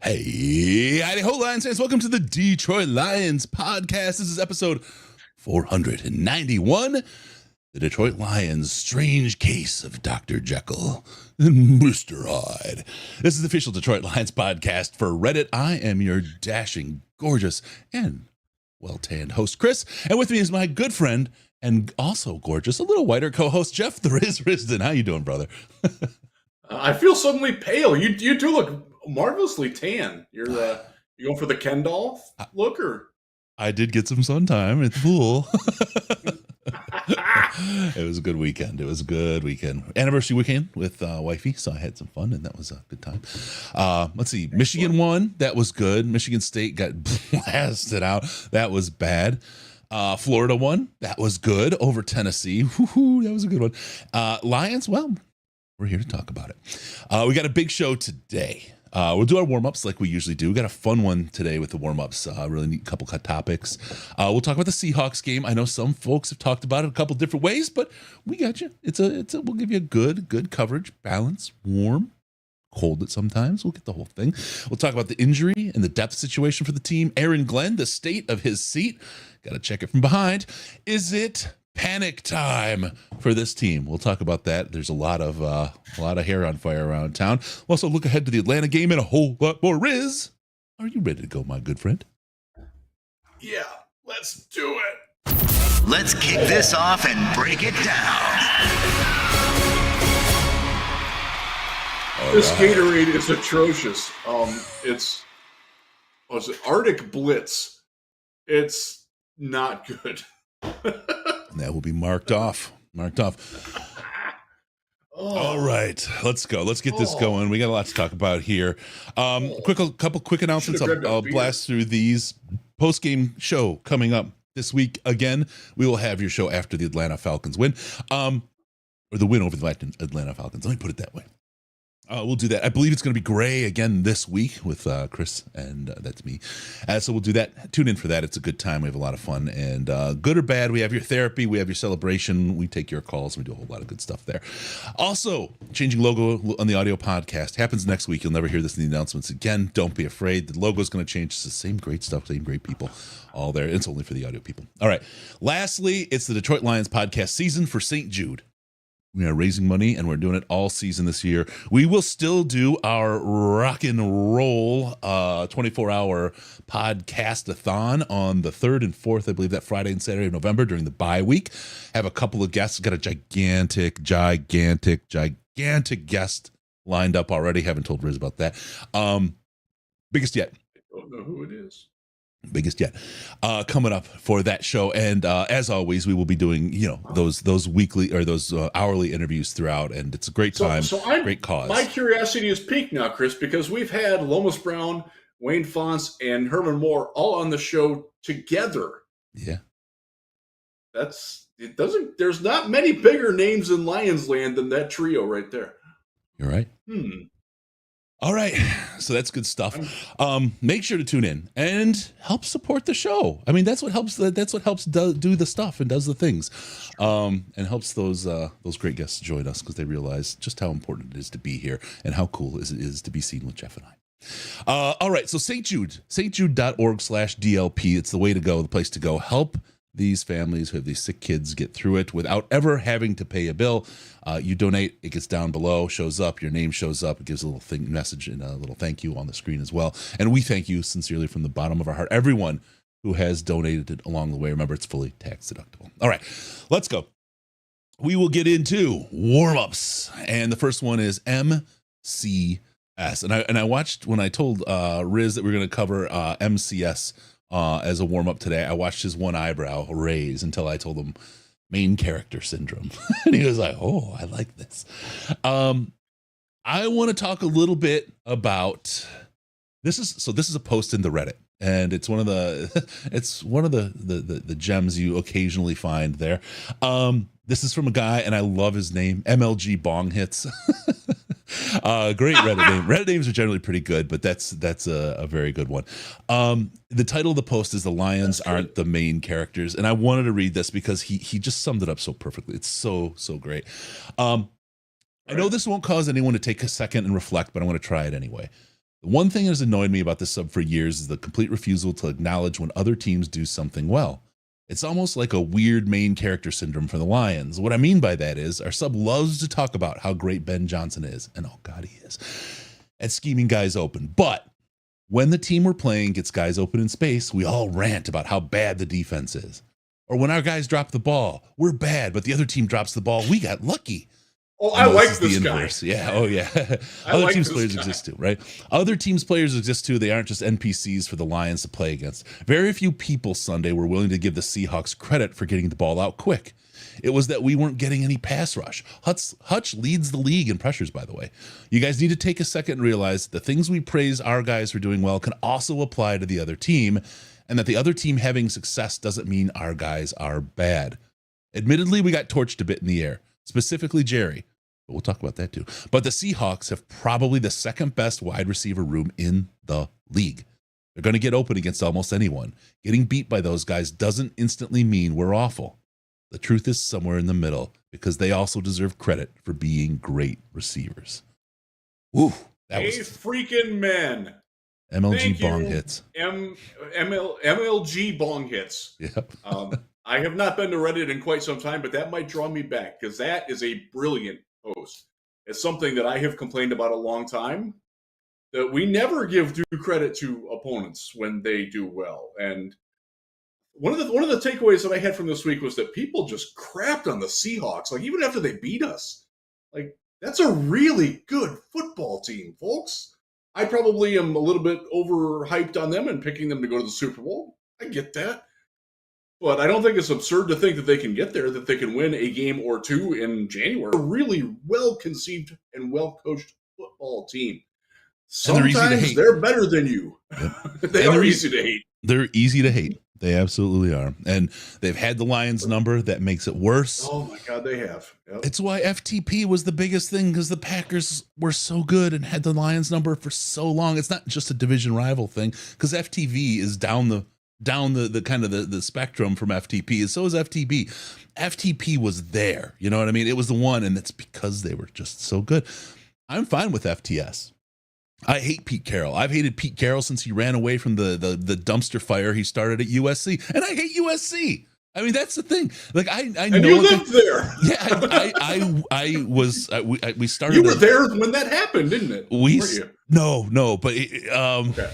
Hey, howdy ho, Lions fans. Welcome to the Detroit Lions podcast. This is episode 491. The Detroit Lions' strange case of Dr. Jekyll and Mr. Hyde. This is the official Detroit Lions podcast for Reddit. I am your dashing, gorgeous, and well-tanned host, Chris. And with me is my good friend and also gorgeous, a little whiter co-host, Jeff the Riz Risden. How you doing, brother? I feel suddenly pale. You do look marvelously tan. You're you going for the Ken doll look, or? I did get some sun time at the pool. It was a good weekend. Anniversary weekend with wifey, so I had some fun, and that was a good time. Let's see. Michigan won. That was good. Michigan State got blasted out. That was bad. Florida won. That was good over Tennessee. Woo-hoo, that was a good one. Lions, well, we're here to talk about it. We got a big show today. We'll do our warm-ups like we usually do. We got a fun one today with the warm-ups. Really neat couple cut topics. We'll talk about the Seahawks game. I know some folks have talked about it a couple different ways, but we got you. We'll give you a good coverage, balance, warm, cold at sometimes. We'll get the whole thing. We'll talk about the injury and the depth situation for the team. Aaron Glenn, the state of his seat. Got to check it from behind. Is it panic time for this team? We'll talk about that. There's a lot of hair on fire around town. We'll also look ahead to the Atlanta game and a whole lot more. Riz, are you ready to go, my good friend? Yeah, let's do it. Let's kick this off and break it down. This Gatorade is atrocious. It's Arctic Blitz. It's not good. That will be marked off. All right, let's go. Let's get this going. We got a lot to talk about here. Couple quick announcements. I'll blast through these. Post-game show coming up this week. Again, we will have your show after the Atlanta Falcons win, or the win over the Atlanta Falcons. Let me put it that way. We'll do that. I believe it's going to be Gray again this week with Chris, and that's me. So we'll do that. Tune in for that. It's a good time. We have a lot of fun. And good or bad, we have your therapy. We have your celebration. We take your calls. We do a whole lot of good stuff there. Also, changing logo on the audio podcast happens next week. You'll never hear this in the announcements again. Don't be afraid. The logo is going to change. It's the same great stuff, same great people all there. It's only for the audio people. All right. Lastly, it's the Detroit Lions podcast season for St. Jude. We are raising money, and we're doing it all season this year. We will still do our rock and roll 24-hour podcast-a-thon on the 3rd and 4th, I believe, that Friday and Saturday of November during the bye week. Have a couple of guests. Got a gigantic guest lined up already. Haven't told Riz about that. Biggest yet. I don't know who it is. Biggest yet, coming up for that show. And as always, we will be doing those weekly or those hourly interviews throughout, and it's a great time. Great cause. My curiosity is piqued now, Chris, because we've had Lomas Brown, Wayne Fonts, and Herman Moore all on the show together. Yeah, there's not many bigger names in Lions land than that trio right there. You're right. All right, so that's good stuff. Make sure to tune in and help support the show. I mean, that's what helps. That's what helps do the stuff and does the things, and helps those great guests join us because they realize just how important it is to be here and how cool it is to be seen with Jeff and I. All right, so St. Jude.org/DLP. It's the way to go, the place to go. Help these families who have these sick kids get through it without ever having to pay a bill. You donate, it gets down below, shows up, your name shows up, it gives a little message and a little thank you on the screen as well. And we thank you sincerely from the bottom of our heart, everyone who has donated it along the way. Remember, it's fully tax deductible. All right, let's go. We will get into warm-ups, and the first one is MCS. And I watched, when I told Riz that we were going to cover MCS as a warm-up today, I watched his one eyebrow raise until I told him main character syndrome. And he was like, oh, I like this. I want to talk a little bit about this is a post in the Reddit, and it's one of the gems you occasionally find there. This is from a guy, and I love his name, MLG Bong Hits. Great Reddit name. Reddit names are generally pretty good, but that's a very good one. The title of the post is "The Lions Aren't the Main Characters," and I wanted to read this because he just summed it up so perfectly. It's so great. I know this won't cause anyone to take a second and reflect, but I want to try it anyway. One thing that has annoyed me about this sub for years is the complete refusal to acknowledge when other teams do something well. It's almost like a weird main character syndrome for the Lions. What I mean by that is our sub loves to talk about how great Ben Johnson is, and oh God, he is, at scheming guys open. But when the team we're playing gets guys open in space, we all rant about how bad the defense is. Or when our guys drop the ball, we're bad, but the other team drops the ball, we got lucky. Oh, I like this guy. Yeah. Oh, yeah. Other teams' players exist too, right? Other teams' players exist too. They aren't just NPCs for the Lions to play against. Very few people Sunday were willing to give the Seahawks credit for getting the ball out quick. It was that we weren't getting any pass rush. Hutch leads the league in pressures, by the way. You guys need to take a second and realize the things we praise our guys for doing well can also apply to the other team, and that the other team having success doesn't mean our guys are bad. Admittedly, we got torched a bit in the air. Specifically Jerry, but we'll talk about that too. But the Seahawks have probably the second best wide receiver room in the league. They're going to get open against almost anyone. Getting beat by those guys doesn't instantly mean we're awful. The truth is somewhere in the middle, because they also deserve credit for being great receivers. Woo, that was freaking men. MLG bong hits. MLG bong hits. Yep. I have not been to Reddit in quite some time, but that might draw me back because that is a brilliant post. It's something that I have complained about a long time, that we never give due credit to opponents when they do well. And one of the takeaways that I had from this week was that people just crapped on the Seahawks, like even after they beat us. Like, that's a really good football team, folks. I probably am a little bit overhyped on them and picking them to go to the Super Bowl. I get that. But I don't think it's absurd to think that they can get there, that they can win a game or two in January. A really well-conceived and well-coached football team. Sometimes they're better than you. Yep. They're easy to hate. They're easy to hate. They absolutely are. And they've had the Lions number. That makes it worse. Oh, my God, they have. Yep. It's why FTP was the biggest thing, because the Packers were so good and had the Lions number for so long. It's not just a division rival thing, because FTV is down the kind of the spectrum from FTP, and so is FTB. FTP was there, you know what I mean? It was the one, and it's because they were just so good. I'm fine with FTS. I hate Pete Carroll. I've hated Pete Carroll since he ran away from the dumpster fire he started at USC, and I hate USC. I mean, that's the thing. Like I know. And you lived there. Yeah, I was. We started. You were there when that happened, didn't it? No, but okay.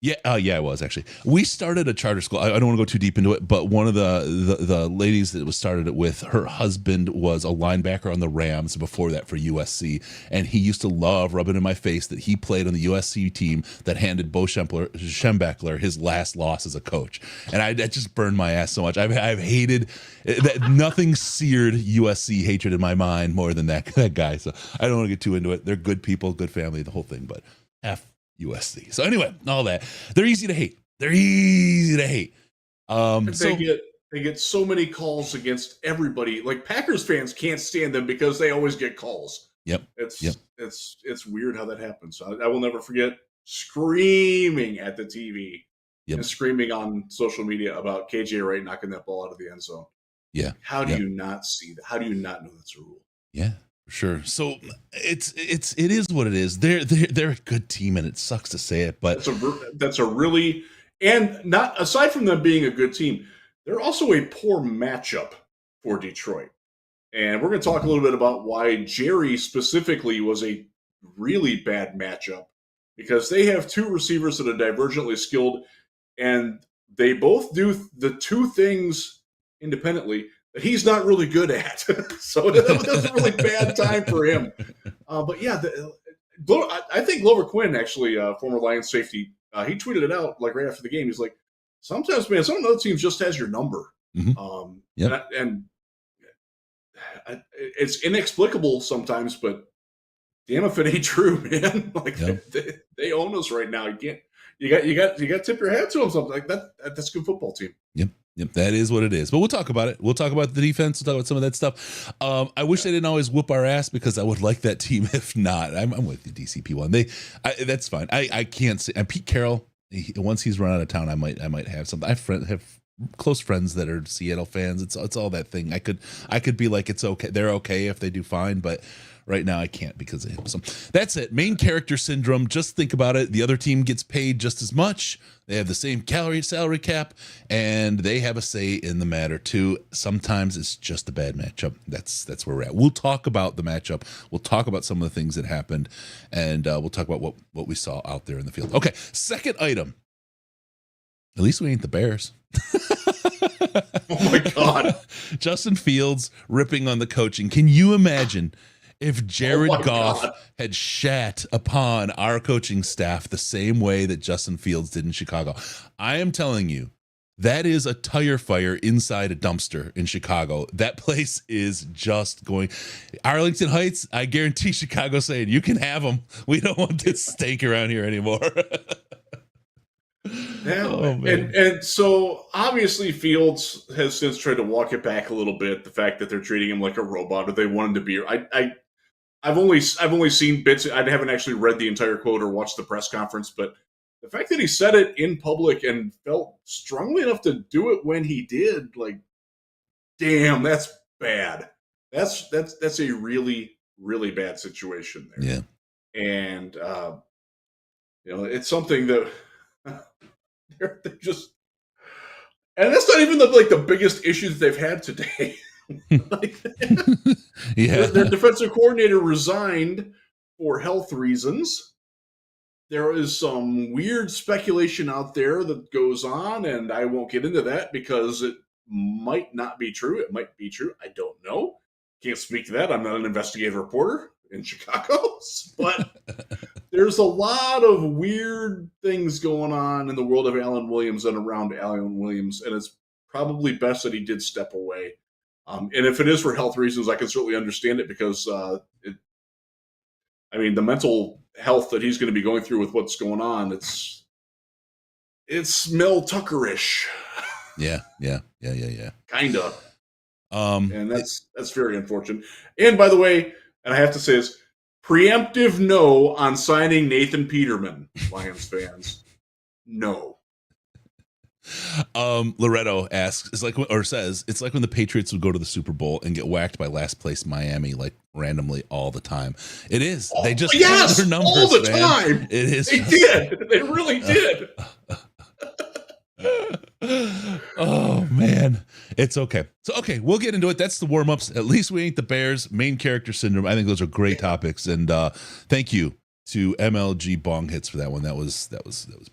Yeah, I was actually. We started a charter school. I don't want to go too deep into it, but one of the ladies that was started it with, her husband was a linebacker on the Rams before that for USC, and he used to love rubbing in my face that he played on the USC team that handed Bo Schembechler his last loss as a coach, and that just burned my ass so much. I've hated that. Nothing seared USC hatred in my mind more than that guy. So I don't want to get too into it. They're good people, good family, the whole thing, but USC. So anyway, all that. They're easy to hate. They get so many calls against everybody. Like, Packers fans can't stand them because they always get calls. Yep. It's weird how that happens. I will never forget screaming at the TV and screaming on social media about KJ Wright knocking that ball out of the end zone. Yeah. How do you not see that? How do you not know that's a rule? Yeah. Sure. So it is what it is. They're a good team, and it sucks to say it, but that's a really, and not aside from them being a good team, they're also a poor matchup for Detroit. And we're going to talk a little bit about why Jerry specifically was a really bad matchup, because they have two receivers that are divergently skilled, and they both do the two things independently that he's not really good at. So that was a really bad time for him. But yeah, I think Glover Quinn, actually, former Lions safety, he tweeted it out like right after the game. He's like, sometimes, man, some of the other teams just has your number. Mm-hmm. And it's inexplicable sometimes, but damn if it ain't true, man. Like they own us right now. You got to tip your hat to them. Something like that. That's a good football team. Yep, that is what it is. But we'll talk about it. We'll talk about the defense. We'll talk about some of that stuff. I wish they didn't always whoop our ass, because I would like that team. If not, I'm with the DCP one. That's fine. I can't say. And Pete Carroll, once he's run out of town, I might have something. I have close friends that are Seattle fans. It's all that thing. I could be like, it's okay. They're okay if they do fine, but Right now I can't because of him. So that's it. Main character syndrome. Just think about it. The other team gets paid just as much. They have the same salary cap, and they have a say in the matter too. Sometimes it's just a bad matchup. That's where we're at. We'll talk about the matchup. We'll talk about some of the things that happened, and we'll talk about what we saw out there in the field. Okay, second item. At least we ain't the Bears. Oh my God. Justin Fields ripping on the coaching. Can you imagine if Jared Goff had shat upon our coaching staff the same way that Justin Fields did in Chicago? I am telling you, that is a tire fire inside a dumpster in Chicago. That place is just going. Arlington Heights, I guarantee Chicago's saying, you can have them. We don't want this stank around here anymore. Yeah, oh, and so obviously Fields has since tried to walk it back a little bit. The fact that they're treating him like a robot, or they want him to be. I've only seen bits. I haven't actually read the entire quote or watched the press conference, but the fact that he said it in public and felt strongly enough to do it when he did, like, damn, that's bad. That's a really, really bad situation there. Yeah, and it's something that. They just, and that's not even the biggest issues they've had today. Yeah, their defensive coordinator resigned for health reasons. There is some weird speculation out there that goes on, and I won't get into that because it might not be true. It might be true. I don't know. Can't speak to that. I'm not an investigative reporter in Chicago, but there's a lot of weird things going on in the world of Alan Williams and around Alan Williams, and it's probably best that he did step away. And if it is for health reasons, I can certainly understand it because, the mental health that he's going to be going through with what's going on, it's Mel Tucker-ish. Yeah. Kind of. And that's very unfortunate. And by the way, and I have to say this, preemptive no on signing Nathan Peterman, Lions fans. No. Loretto asks, says, it's like when the Patriots would go to the Super Bowl and get whacked by last place Miami, like randomly all the time. It is. They just yes, their numbers, all the man. time. It is. They did. They really did. Oh man, it's okay. So we'll get into it. That's the warm-ups. At least we ain't the Bears. Main character syndrome. I think those are great topics, and thank you to MLG Bong Hits for that one. That was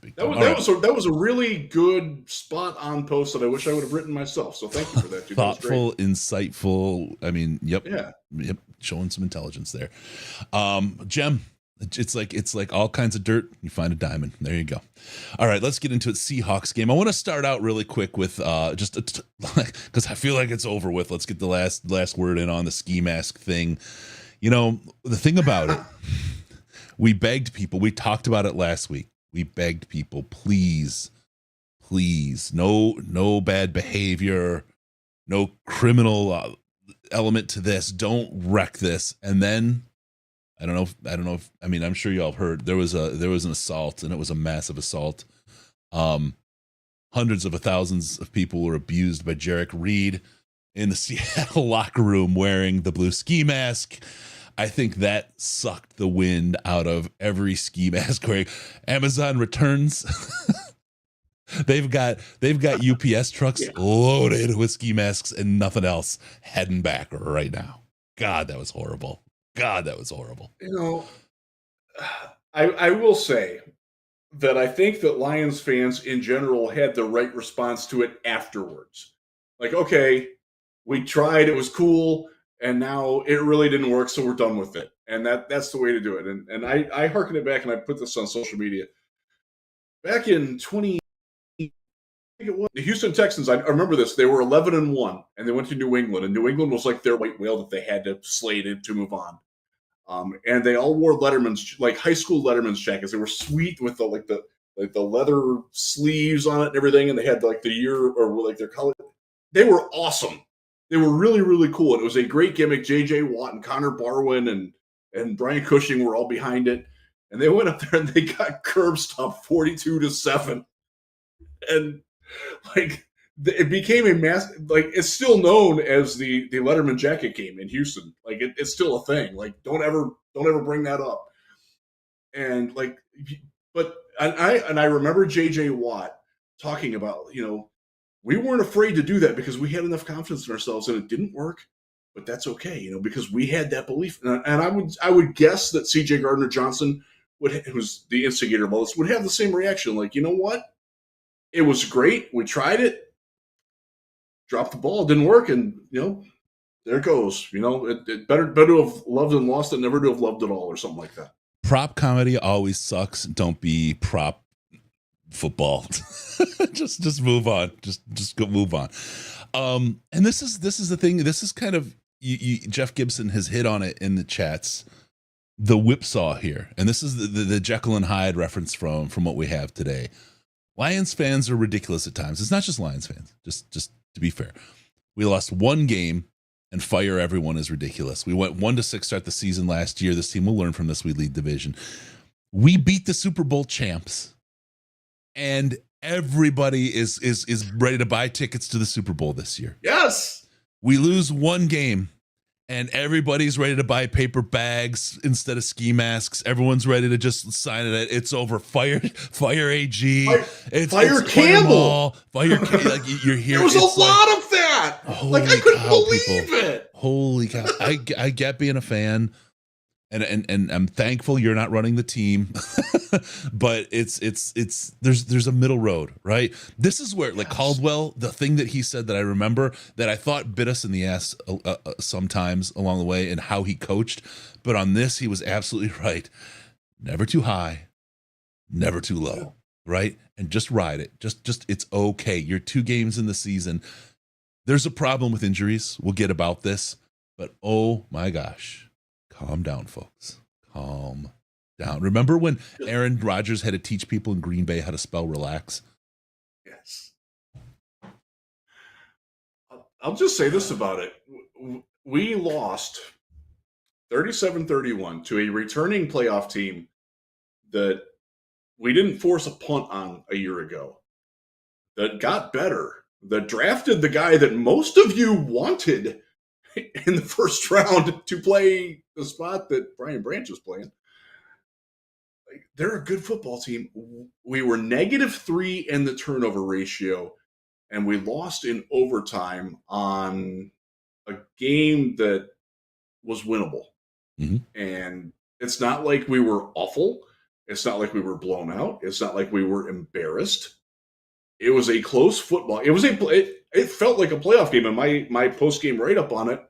big. That was a really good spot on post that I wish I would have written myself. So thank you for that, dude. Thoughtful, insightful. Yep. Yeah. Showing some intelligence there. Gem. It's like all kinds of dirt. You find a diamond. There you go. All right, let's get into it. Seahawks game. I want to start out really quick with because I feel like it's over with. Let's get the last word in on the ski mask thing. The thing about it, we begged people. We talked about it last week. We begged people, please, no bad behavior, no criminal element to this. Don't wreck this. And then. I don't know if I'm sure y'all have heard there was an assault, and it was a massive assault. Hundreds of thousands of people were abused by Jarek Reed in the Seattle locker room wearing the blue ski mask. I think that sucked the wind out of every ski mask wearing. Amazon returns. They've got UPS trucks loaded with ski masks and nothing else heading back right now. God, that was horrible. I will say that I think that Lions fans in general had the right response to it afterwards. Like, okay, we tried, it was cool, and now it really didn't work, so we're done with it. And that's the way to do it. And I hearken it back, and I put this on social media. Back in 20, I think it was, the Houston Texans, I remember this, they were 11-1, and they went to New England, and New England was like their white whale that they had to slay to move on. And they all wore Letterman's, like high school Letterman's jackets. They were sweet with the leather sleeves on it and everything. And they had like the year or like their color. They were awesome. They were really, really cool. And it was a great gimmick. J.J. Watt and Connor Barwin and Brian Cushing were all behind it. And they went up there and they got curb stomped 42-7. And like it became a mass. Like it's still known as the Letterman jacket game in Houston. Like it's still a thing. Like don't ever bring that up. And like, but I remember J.J. Watt talking about, we weren't afraid to do that because we had enough confidence in ourselves, and it didn't work, but that's okay, because we had that belief. And I would guess that C.J. Gardner-Johnson who's the instigator of all this, would have the same reaction. Like, you know what? It was great. We tried it, dropped the ball, didn't work, and there it goes. It better to have loved and lost than never to have loved at all, or something like that. Prop comedy always sucks. Don't be prop football. just move on. Just go move on. And this is the thing. This is kind of Jeff Gibson has hit on it in the chats. The whipsaw here, and this is the Jekyll and Hyde reference from what we have today. Lions fans are ridiculous at times. It's not just Lions fans. Just to be fair, we lost one game, and fire everyone is ridiculous. We went 1-6 start the season last year. This team will learn from this. We lead division. We beat the Super Bowl champs, and everybody is ready to buy tickets to the Super Bowl this year. Yes. We lose one game, and everybody's ready to buy paper bags instead of ski masks. Everyone's ready to just sign it. It's over. Fire AG. Fire Campbell. Like you're here. There was a lot of that. Like I couldn't believe it. Holy cow! I get being a fan, and I'm thankful you're not running the team, but it's there's a middle road, right? This is where, like Caldwell, the thing that he said that I remember that I thought bit us in the ass sometimes along the way, and how he coached, but on this he was absolutely right. Never too high, never too low, right? And just ride it. Just it's okay. You're 2 games in the season. There's a problem with injuries. We'll get about this, but oh my gosh. Calm down, folks. Calm down. Remember when Aaron Rodgers had to teach people in Green Bay how to spell relax? Yes. I'll just say this about it. We lost 37-31 to a returning playoff team that we didn't force a punt on a year ago, that got better, that drafted the guy that most of you wanted in the first round to play the spot that Brian Branch is playing. Like, they're a good football team. We were -3 in the turnover ratio, and we lost in overtime on a game that was winnable. Mm-hmm. And it's not like we were awful. It's not like we were blown out. It's not like we were embarrassed. It was a close football. It felt like a playoff game, and my post-game write-up on it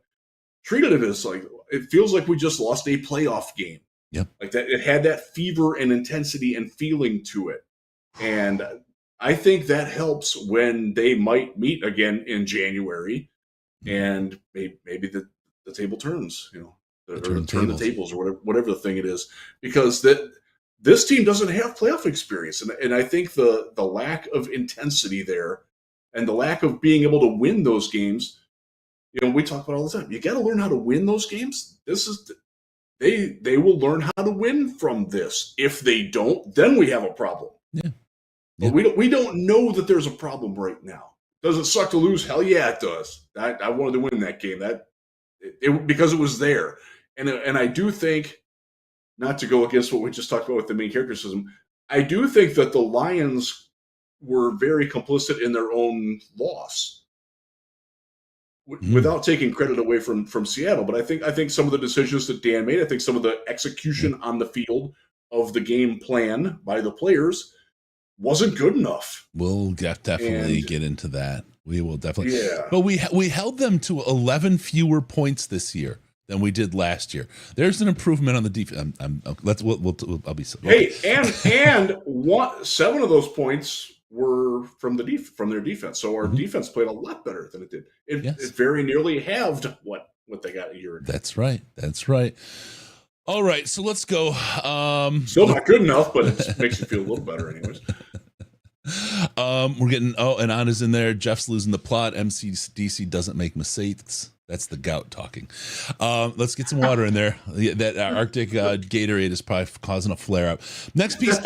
treated it as like, it feels like we just lost a playoff game. Yep. Like that, it had that fever and intensity and feeling to it. And I think that helps when they might meet again in January, and maybe the table turns, turn the tables, or whatever the thing it is, because this team doesn't have playoff experience. And I think the lack of intensity there and the lack of being able to win those games, we talk about all the time. You got to learn how to win those games. They will learn how to win from this. If they don't, then we have a problem. Yeah. But we don't know that there's a problem right now. Does it suck to lose? Hell yeah, it does. I wanted to win that game. Because it was there. And I do think, not to go against what we just talked about with the main character system, I do think that the Lions were very complicit in their own loss. Without taking credit away from Seattle. But I think some of the decisions that Dan made, I think some of the execution on the field of the game plan by the players wasn't good enough. We'll definitely get into that. We will definitely. Yeah. But we held them to 11 fewer points this year than we did last year. There's an improvement on the defense. I'll be so. Hey, and 7 of those points were from their defense. So our defense played a lot better than it did. It very nearly halved what they got a year ago. That's right. All right, so let's go. Still not good enough, but it makes you feel a little better anyways. We're getting, and On is in there. Jeff's losing the plot. MCDC doesn't make mistakes. That's the gout talking. Let's get some water in there. That Arctic Gatorade is probably causing a flare up. Next piece.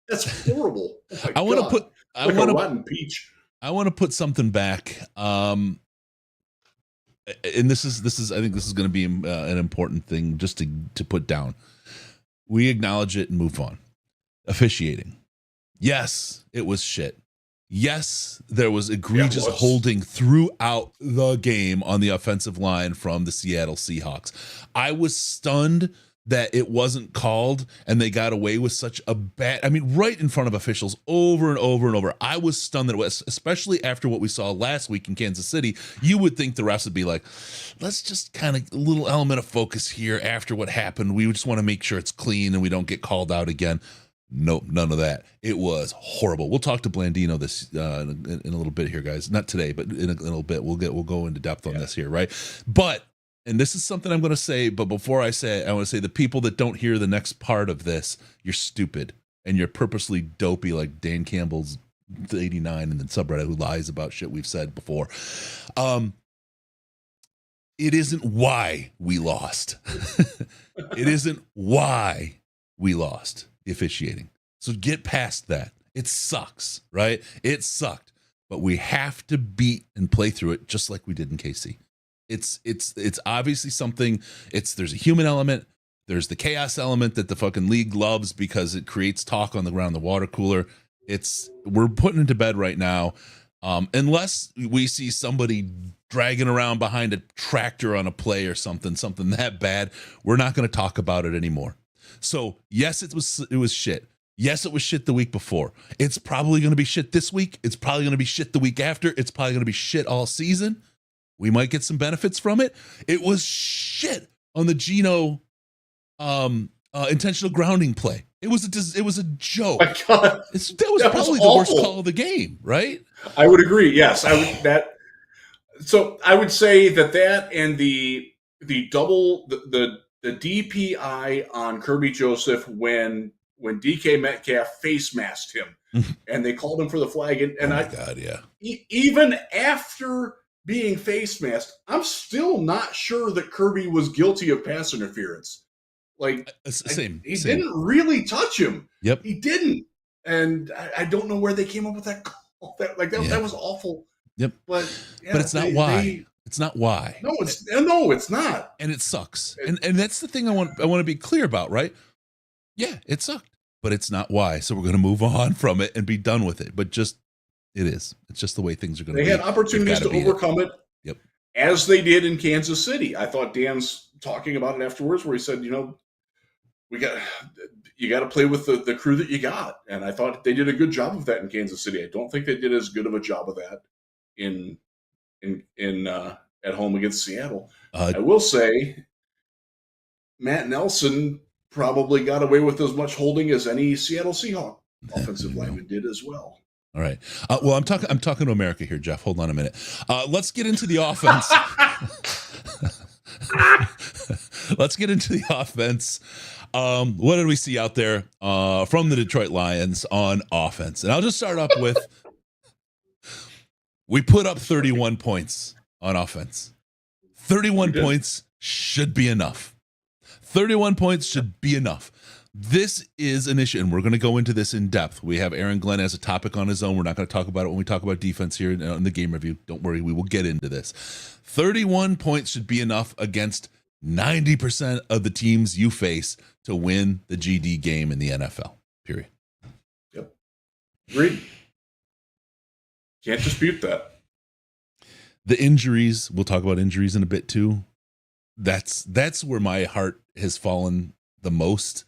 That's horrible. Oh, I want to put. a rotten peach. I want to put something back. And this is I think this is going to be an important thing just to put down. We acknowledge it and move on. Officiating. Yes, it was shit. Yes, there was egregious holding throughout the game on the offensive line from the Seattle Seahawks. I was stunned that it wasn't called and they got away with such a bad, I mean, right in front of officials over and over and over. I was stunned that it was, especially after what we saw last week in Kansas City. You would think the refs would be like, let's just kind of a little element of focus here after what happened. We just want to make sure it's clean and we don't get called out again. Nope, none of that. It was horrible. We'll talk to Blandino this in a little bit here, guys. Not today, but in a little bit. We'll go into depth on this here, right? But, and this is something I'm going to say, but before I say it, I want to say the people that don't hear the next part of this, you're stupid and you're purposely dopey like Dan Campbell's 89 and then subreddit who lies about shit we've said before. It isn't why we lost. It isn't why we lost. The officiating. So get past that. It sucks, right? It sucked, but we have to beat and play through it just like we did in KC. It's obviously something. There's a human element. There's the chaos element that the fucking league loves because it creates talk on the ground, the water cooler. We're putting it to bed right now, unless we see somebody dragging around behind a tractor on a play or something that bad. We're not going to talk about it anymore. So yes, it was shit. Yes, it was shit the week before. It's probably going to be shit this week. It's probably going to be shit the week after. It's probably going to be shit all season. We might get some benefits from it. It was shit on the Geno intentional grounding play. It was a joke. My God. That was probably the worst call of the game, right? I would agree. Yes, So I would say that and the double the DPI on Kirby Joseph when DK Metcalf face masked him and they called him for the flag. God, yeah. Even after being face masked, I'm still not sure that Kirby was guilty of pass interference. Like, he didn't really touch him. Yep. He didn't. And I don't know where they came up with that call. That was awful. Yep. But it's not why. It's not why. No, it's not. And it sucks. And that's the thing I want to be clear about, right? Yeah, it sucked, but it's not why. So we're going to move on from it and be done with it. But it is. It's just the way things are going to be. They had opportunities to overcome it. Yep. As they did in Kansas City. I thought Dan's talking about it afterwards where he said, you got to play with the crew that you got. And I thought they did a good job of that in Kansas City. I don't think they did as good of a job of that in at home against Seattle. I will say Matt Nelson probably got away with as much holding as any Seattle Seahawks offensive lineman did as well. All right. Well, I'm talking to America here, Jeff. Hold on a minute. Let's get into the offense. Let's get into the offense. What did we see out there from the Detroit Lions on offense? And I'll just start off with, we put up 31 points on offense. 31 points should be enough. 31 points should be enough. This is an issue, and we're going to go into this in depth. We have Aaron Glenn as a topic on his own. We're not going to talk about it when we talk about defense here in the game review. Don't worry, we will get into this. 31 points should be enough against 90% of the teams you face to win the GD game in the NFL, period. Yep. Agreed. Can't dispute that. The injuries, we'll talk about injuries in a bit too. That's where my heart has fallen the most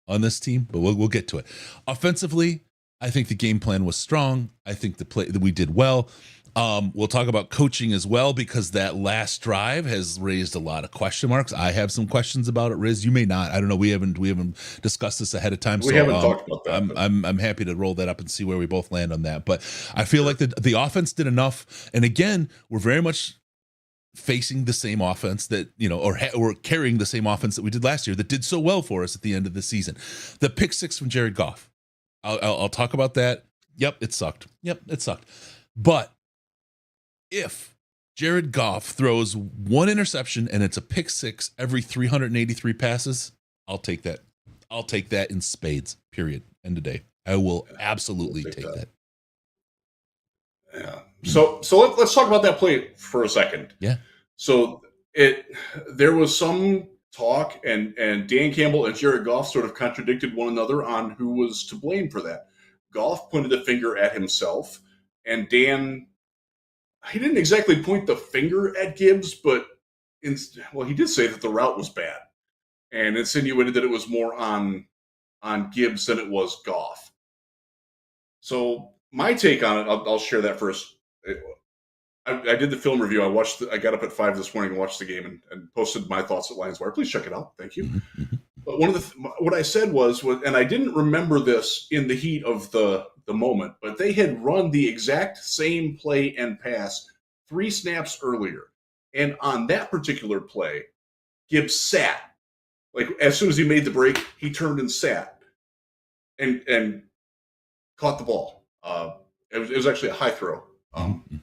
on this team, but we'll get to it. Offensively, I think the game plan was strong. I think the play that we did well. We'll talk about coaching as well, because that last drive has raised a lot of question marks. I have some questions about it, Riz. You may not. I don't know. We haven't discussed this ahead of time. We haven't talked about that. I'm happy to roll that up and see where we both land on that. But I feel like the offense did enough. And again, we're very much facing the same offense that, or carrying the same offense that we did last year that did so well for us at the end of the season. The pick six from Jared Goff. I'll talk about that. Yep, it sucked. But if Jared Goff throws one interception and it's a pick six every 383 passes, I'll take that. I'll take that in spades, period. End of day. I will absolutely take that. Yeah. So let's talk about that play for a second. Yeah. So there was some talk, and Dan Campbell and Jared Goff sort of contradicted one another on who was to blame for that. Goff pointed the finger at himself, and Dan, he didn't exactly point the finger at Gibbs, but he did say that the route was bad, and insinuated that it was more on Gibbs than it was Goff. So my take on it, I'll share that first. I did the film review. I got up at 5 this morning and watched the game and posted my thoughts at Lions Wire. Please check it out. Thank you. Mm-hmm. But what I said was, and I didn't remember this in the heat of the moment, but they had run the exact same play and pass 3 snaps earlier. And on that particular play, Gibbs sat. Like, as soon as he made the break, he turned and sat and caught the ball. It was actually a high throw.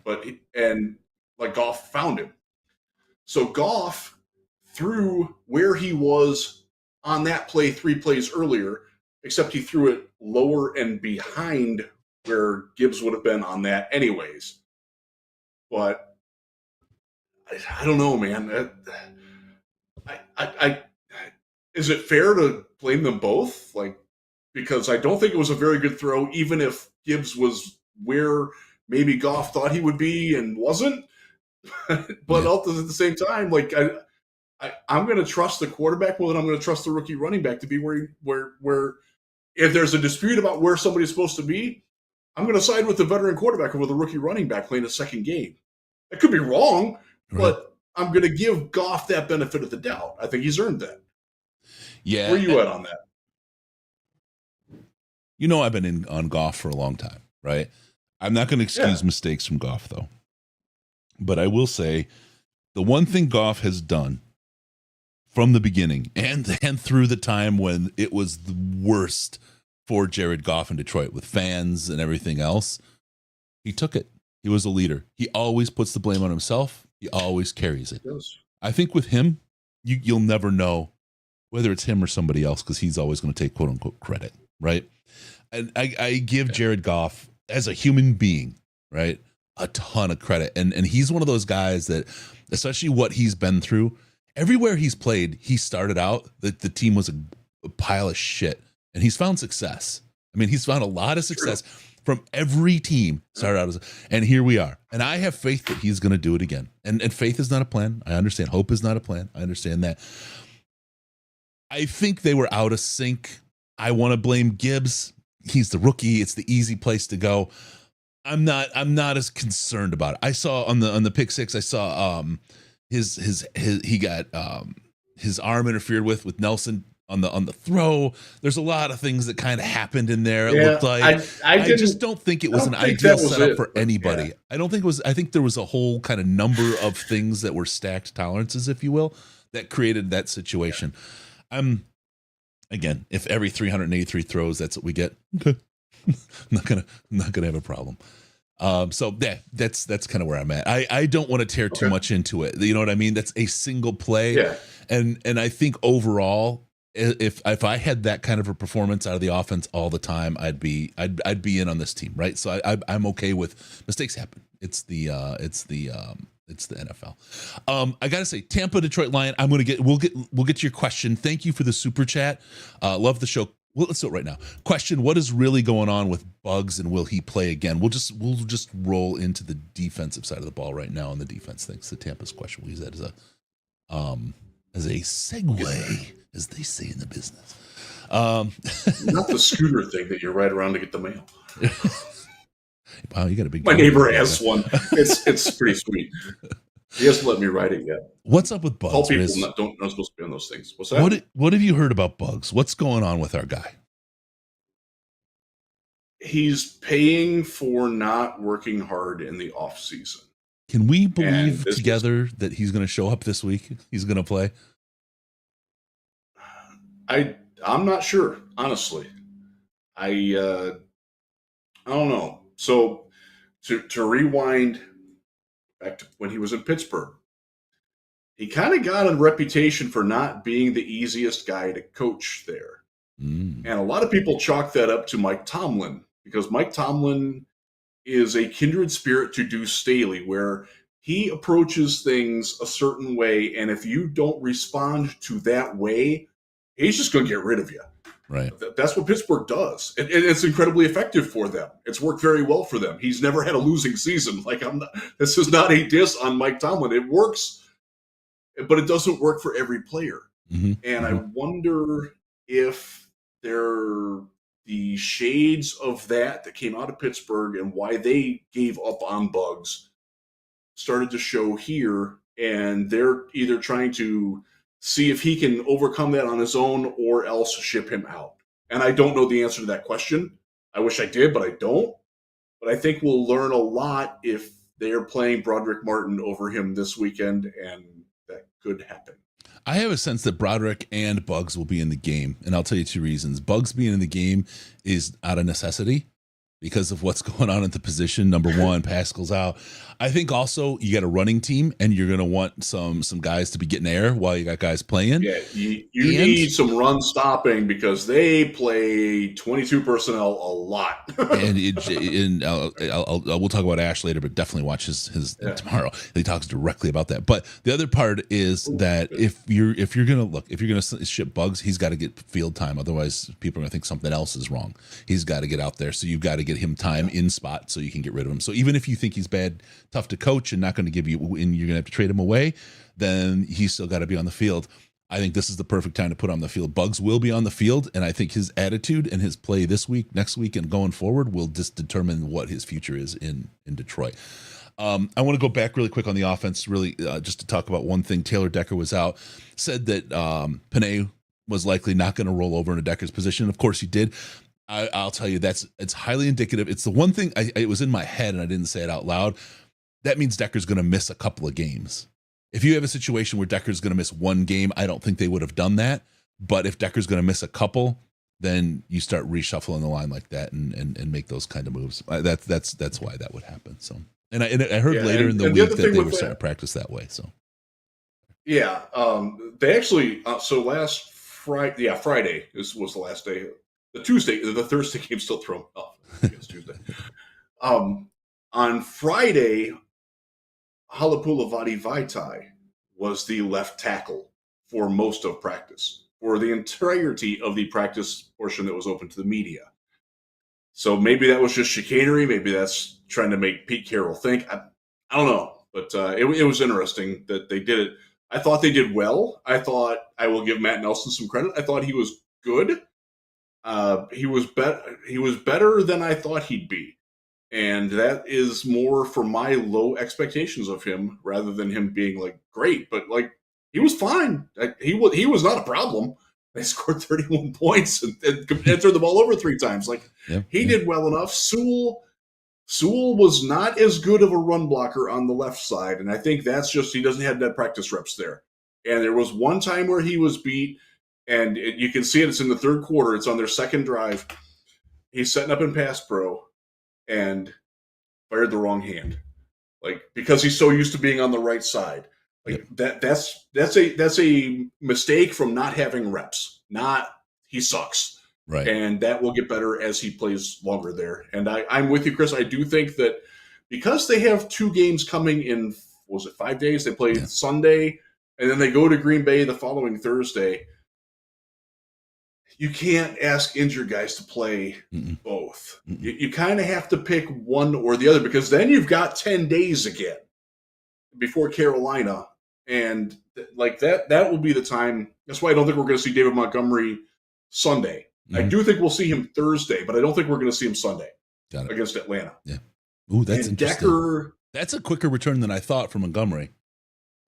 But Goff found him. So Goff threw where he was on that play 3 plays earlier, except he threw it lower and behind where Gibbs would have been on that anyways. But I don't know, man. Is it fair to blame them both? Because I don't think it was a very good throw, even if Gibbs was where maybe Goff thought he would be and wasn't. But at the same time, I'm going to trust the quarterback more than I'm going to trust the rookie running back to be where if there's a dispute about where somebody's supposed to be, I'm going to side with the veteran quarterback over the rookie running back playing a second game. I could be wrong, but I'm going to give Goff that benefit of the doubt. I think he's earned that. Yeah. Where are you at on that? I've been on Goff for a long time, right? I'm not going to excuse mistakes from Goff, though. But I will say the one thing Goff has done from the beginning and through the time when it was the worst for Jared Goff in Detroit with fans and everything else, he took it. He was a leader. He always puts the blame on himself. He always carries it. I think with him, you'll never know whether it's him or somebody else because he's always going to take quote-unquote credit, right? And I give Jared Goff, as a human being, right, a ton of credit. And he's one of those guys that, especially what he's been through, everywhere he's played, he started out that the team was a pile of shit. And he's found success. I mean, he's found a lot of success from every team started out and here we are. And I have faith that he's going to do it again. And faith is not a plan. I understand. Hope is not a plan. I understand that. I think they were out of sync. I want to blame Gibbs. He's the rookie. It's the easy place to go. I'm not as concerned about it. I saw on the pick six, I saw he got his arm interfered with Nelson on the throw. There's a lot of things that kind of happened in there. It looked like I just don't think it was an ideal setup for anybody. Yeah. I don't think it was. I think there was a whole kind of number of things that were stacked tolerances, if you will, that created that situation. Again, if every 383 throws, that's what we get. Okay, I'm not gonna have a problem. So that's kind of where I'm at. I don't want to tear too much into it. You know what I mean? That's a single play, and I think overall, if I had that kind of a performance out of the offense all the time, I'd be in on this team, right? So I'm okay with mistakes happen. It's the NFL. I gotta say, Tampa Detroit Lion. We'll get to your question. Thank you for the super chat. Love the show. Well, let's do it right now. Question: what is really going on with Bugs, and will he play again? We'll just roll into the defensive side of the ball right now on the defense. Thanks to Tampa's question. We'll use that as a segue, as they say in the business. Not the scooter thing that you ride around to get the mail. Wow, you got a big. My neighbor has one. It's pretty sweet. He hasn't let me ride it yet. What's up with Bugs? All people not supposed to be on those things. What's that? What have you heard about Bugs? What's going on with our guy? He's paying for not working hard in the off season. Can we believe together that he's going to show up this week? He's going to play. I'm not sure, honestly. I don't know. So to rewind back to when he was in Pittsburgh, he kind of got a reputation for not being the easiest guy to coach there. And a lot of people chalk that up to Mike Tomlin, because Mike Tomlin is a kindred spirit to Deuce Staley, where he approaches things a certain way, and if you don't respond to that way, he's just going to get rid of you. Right. That's what Pittsburgh does. It's incredibly effective for them. It's worked very well for them. He's never had a losing season. This is not a diss on Mike Tomlin. It works, but it doesn't work for every player. Mm-hmm. And I wonder if the shades of that came out of Pittsburgh and why they gave up on Bugs started to show here, and they're either trying to see if he can overcome that on his own or else ship him out. And I don't know the answer to that question. I wish I did, but I don't. But I think we'll learn a lot if they're playing Broderick Martin over him this weekend, and that could happen. I have a sense that Broderick and Bugs will be in the game, and I'll tell you 2 reasons. Bugs being in the game is out of necessity because of what's going on at the position. Number one, Pascal's out. I think also you got a running team, and you're going to want some guys to be getting air while you got guys playing. Yeah, you need some run stopping because they play 22 personnel a lot. and we'll talk about Ash later, but definitely watch his tomorrow. He talks directly about that. But the other part is that if you're gonna ship Bugs, he's got to get field time. Otherwise, people are gonna think something else is wrong. He's got to get out there, so you've got to get him time in spot so you can get rid of him. So even if you think he's bad, tough to coach, and not going to give you, and you're going to have to trade him away, then he's still got to be on the field. I think this is the perfect time to put him on the field. Bugs will be on the field, and I think his attitude and his play this week, next week, and going forward will just determine what his future is in Detroit. I want to go back really quick on the offense, really just to talk about one thing. Taylor Decker was out, said that Panay was likely not going to roll over into Decker's position. Of course he did. I'll tell you, it's highly indicative. It's the one thing it was in my head and I didn't say it out loud. That means Decker's going to miss a couple of games. If you have a situation where Decker's going to miss one game, I don't think they would have done that. But if Decker's going to miss a couple, then you start reshuffling the line like that and make those kind of moves. That's why that would happen. So, and I heard later in the week that they were starting to practice that way. So, yeah, they actually. So last Friday, Friday was the last day. The Thursday game still thrown off. I guess Tuesday. On Friday, Halapulavati Vaitai was the left tackle for most of practice, for the entirety of the practice portion that was open to the media. So maybe that was just chicanery. Maybe that's trying to make Pete Carroll think. I don't know. But it was interesting that they did it. I thought they did well. I thought I will give Matt Nelson some credit. I thought he was good. He was better than I thought he'd be. And that is more for my low expectations of him rather than him being like great. But like he was fine. He was not a problem. They scored 31 points and turned the ball over 3 times. Like he did well enough. Sewell was not as good of a run blocker on the left side, and I think that's just he doesn't have that practice reps there. And there was one time where he was beat, and you can see it. It's in the third quarter. It's on their second drive. He's setting up in pass pro and fired the wrong hand, like because he's so used to being on the right side. Like that's a mistake from not having reps. Not he sucks, right? And that will get better as he plays longer there. And I'm with you, Chris. I do think that because they have 2 games coming in, was it 5 days? They play Sunday, and then they go to Green Bay the following Thursday. You can't ask injured guys to play both. You kind of have to pick one or the other because then you've got 10 days again before Carolina. And like that will be the time. That's why I don't think we're going to see David Montgomery Sunday. I do think we'll see him Thursday, but I don't think we're going to see him Sunday against Atlanta. Yeah. Ooh, that's interesting. Decker, that's a quicker return than I thought for Montgomery.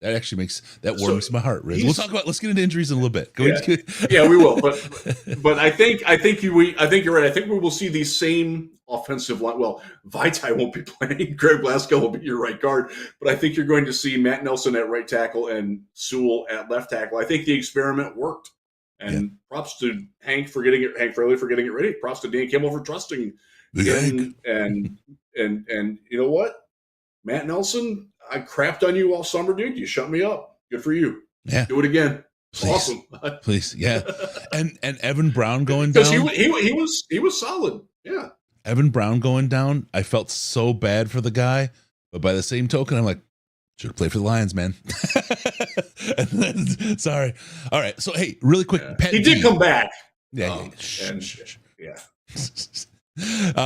That actually warms my heart, Riz. Let's get into injuries in a little bit. Yeah, we will. But I think you're right. I think we will see the same offensive line. Well, Vaitai won't be playing. Greg Blasco will be your right guard. But I think you're going to see Matt Nelson at right tackle and Sewell at left tackle. I think the experiment worked. And props to Hank Fairley for getting it ready. Props to Dan Kimmel for trusting him. And you know what? Matt Nelson, I crapped on you all summer, dude. You shut me up. Good for you. Yeah. Do it again. Please. Awesome. Please. Yeah. And Evan Brown going down. Because he was solid. Yeah. Evan Brown going down, I felt so bad for the guy, but by the same token, I'm like, should have played for the Lions, man. Sorry. All right. So, hey, really quick. Yeah. Pat he did come back. Yeah. Yeah.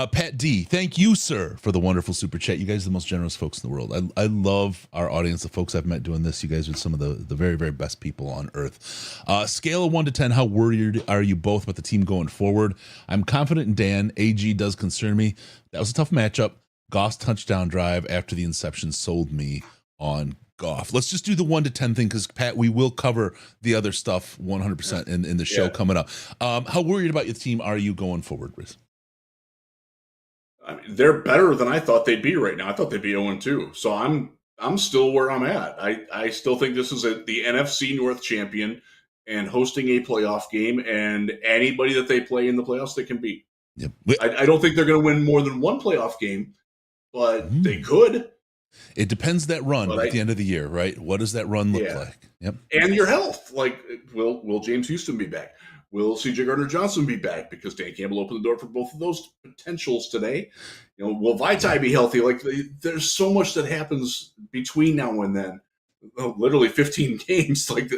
Pat D, thank you, sir, for the wonderful super chat. You guys are the most generous folks in the world. I love our audience, the folks I've met doing this. You guys are some of the very, very best people on earth. Scale of 1 to 10, how worried are you both about the team going forward? I'm confident in Dan. AG does concern me. That was a tough matchup. Goff's touchdown drive after the inception sold me on Goff. Let's just do the 1 to 10 thing, because Pat, we will cover the other stuff 100% in the show coming up. How worried about your team are you going forward, Riz? I mean, they're better than I thought they'd be right now. I thought they'd be 0-2. So I'm still where I'm at. I still think this is the NFC North champion and hosting a playoff game, and anybody that they play in the playoffs they can beat. Yep. I don't think they're going to win more than one playoff game, but they could. It depends that run at the end of the year, right? What does that run look like? Yep. And your health. Like, will James Houston be back? Will C.J. Gardner-Johnson be back? Because Dan Campbell opened the door for both of those potentials today. You know, will Vitae be healthy? Like, there's so much that happens between now and then. Literally 15 games. Like,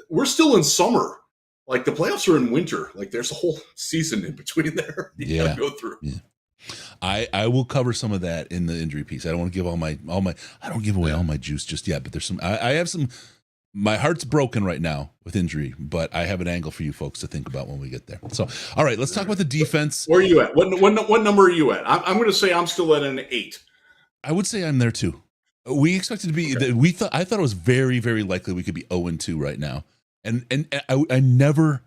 we're still in summer. Like, the playoffs are in winter. Like, there's a whole season in between there you gotta go through. Yeah. I will cover some of that in the injury piece. I don't want to give I don't give away all my juice just yet, but there's some I have some. My heart's broken right now with injury, but I have an angle for you folks to think about when we get there. So, all right, let's talk about the defense. Where are you at? What number are you at? I'm going to say I'm still at an 8. I would say I'm there too. We expected to be. Okay. I thought it was very, very likely we could be 0-2 right now, and I never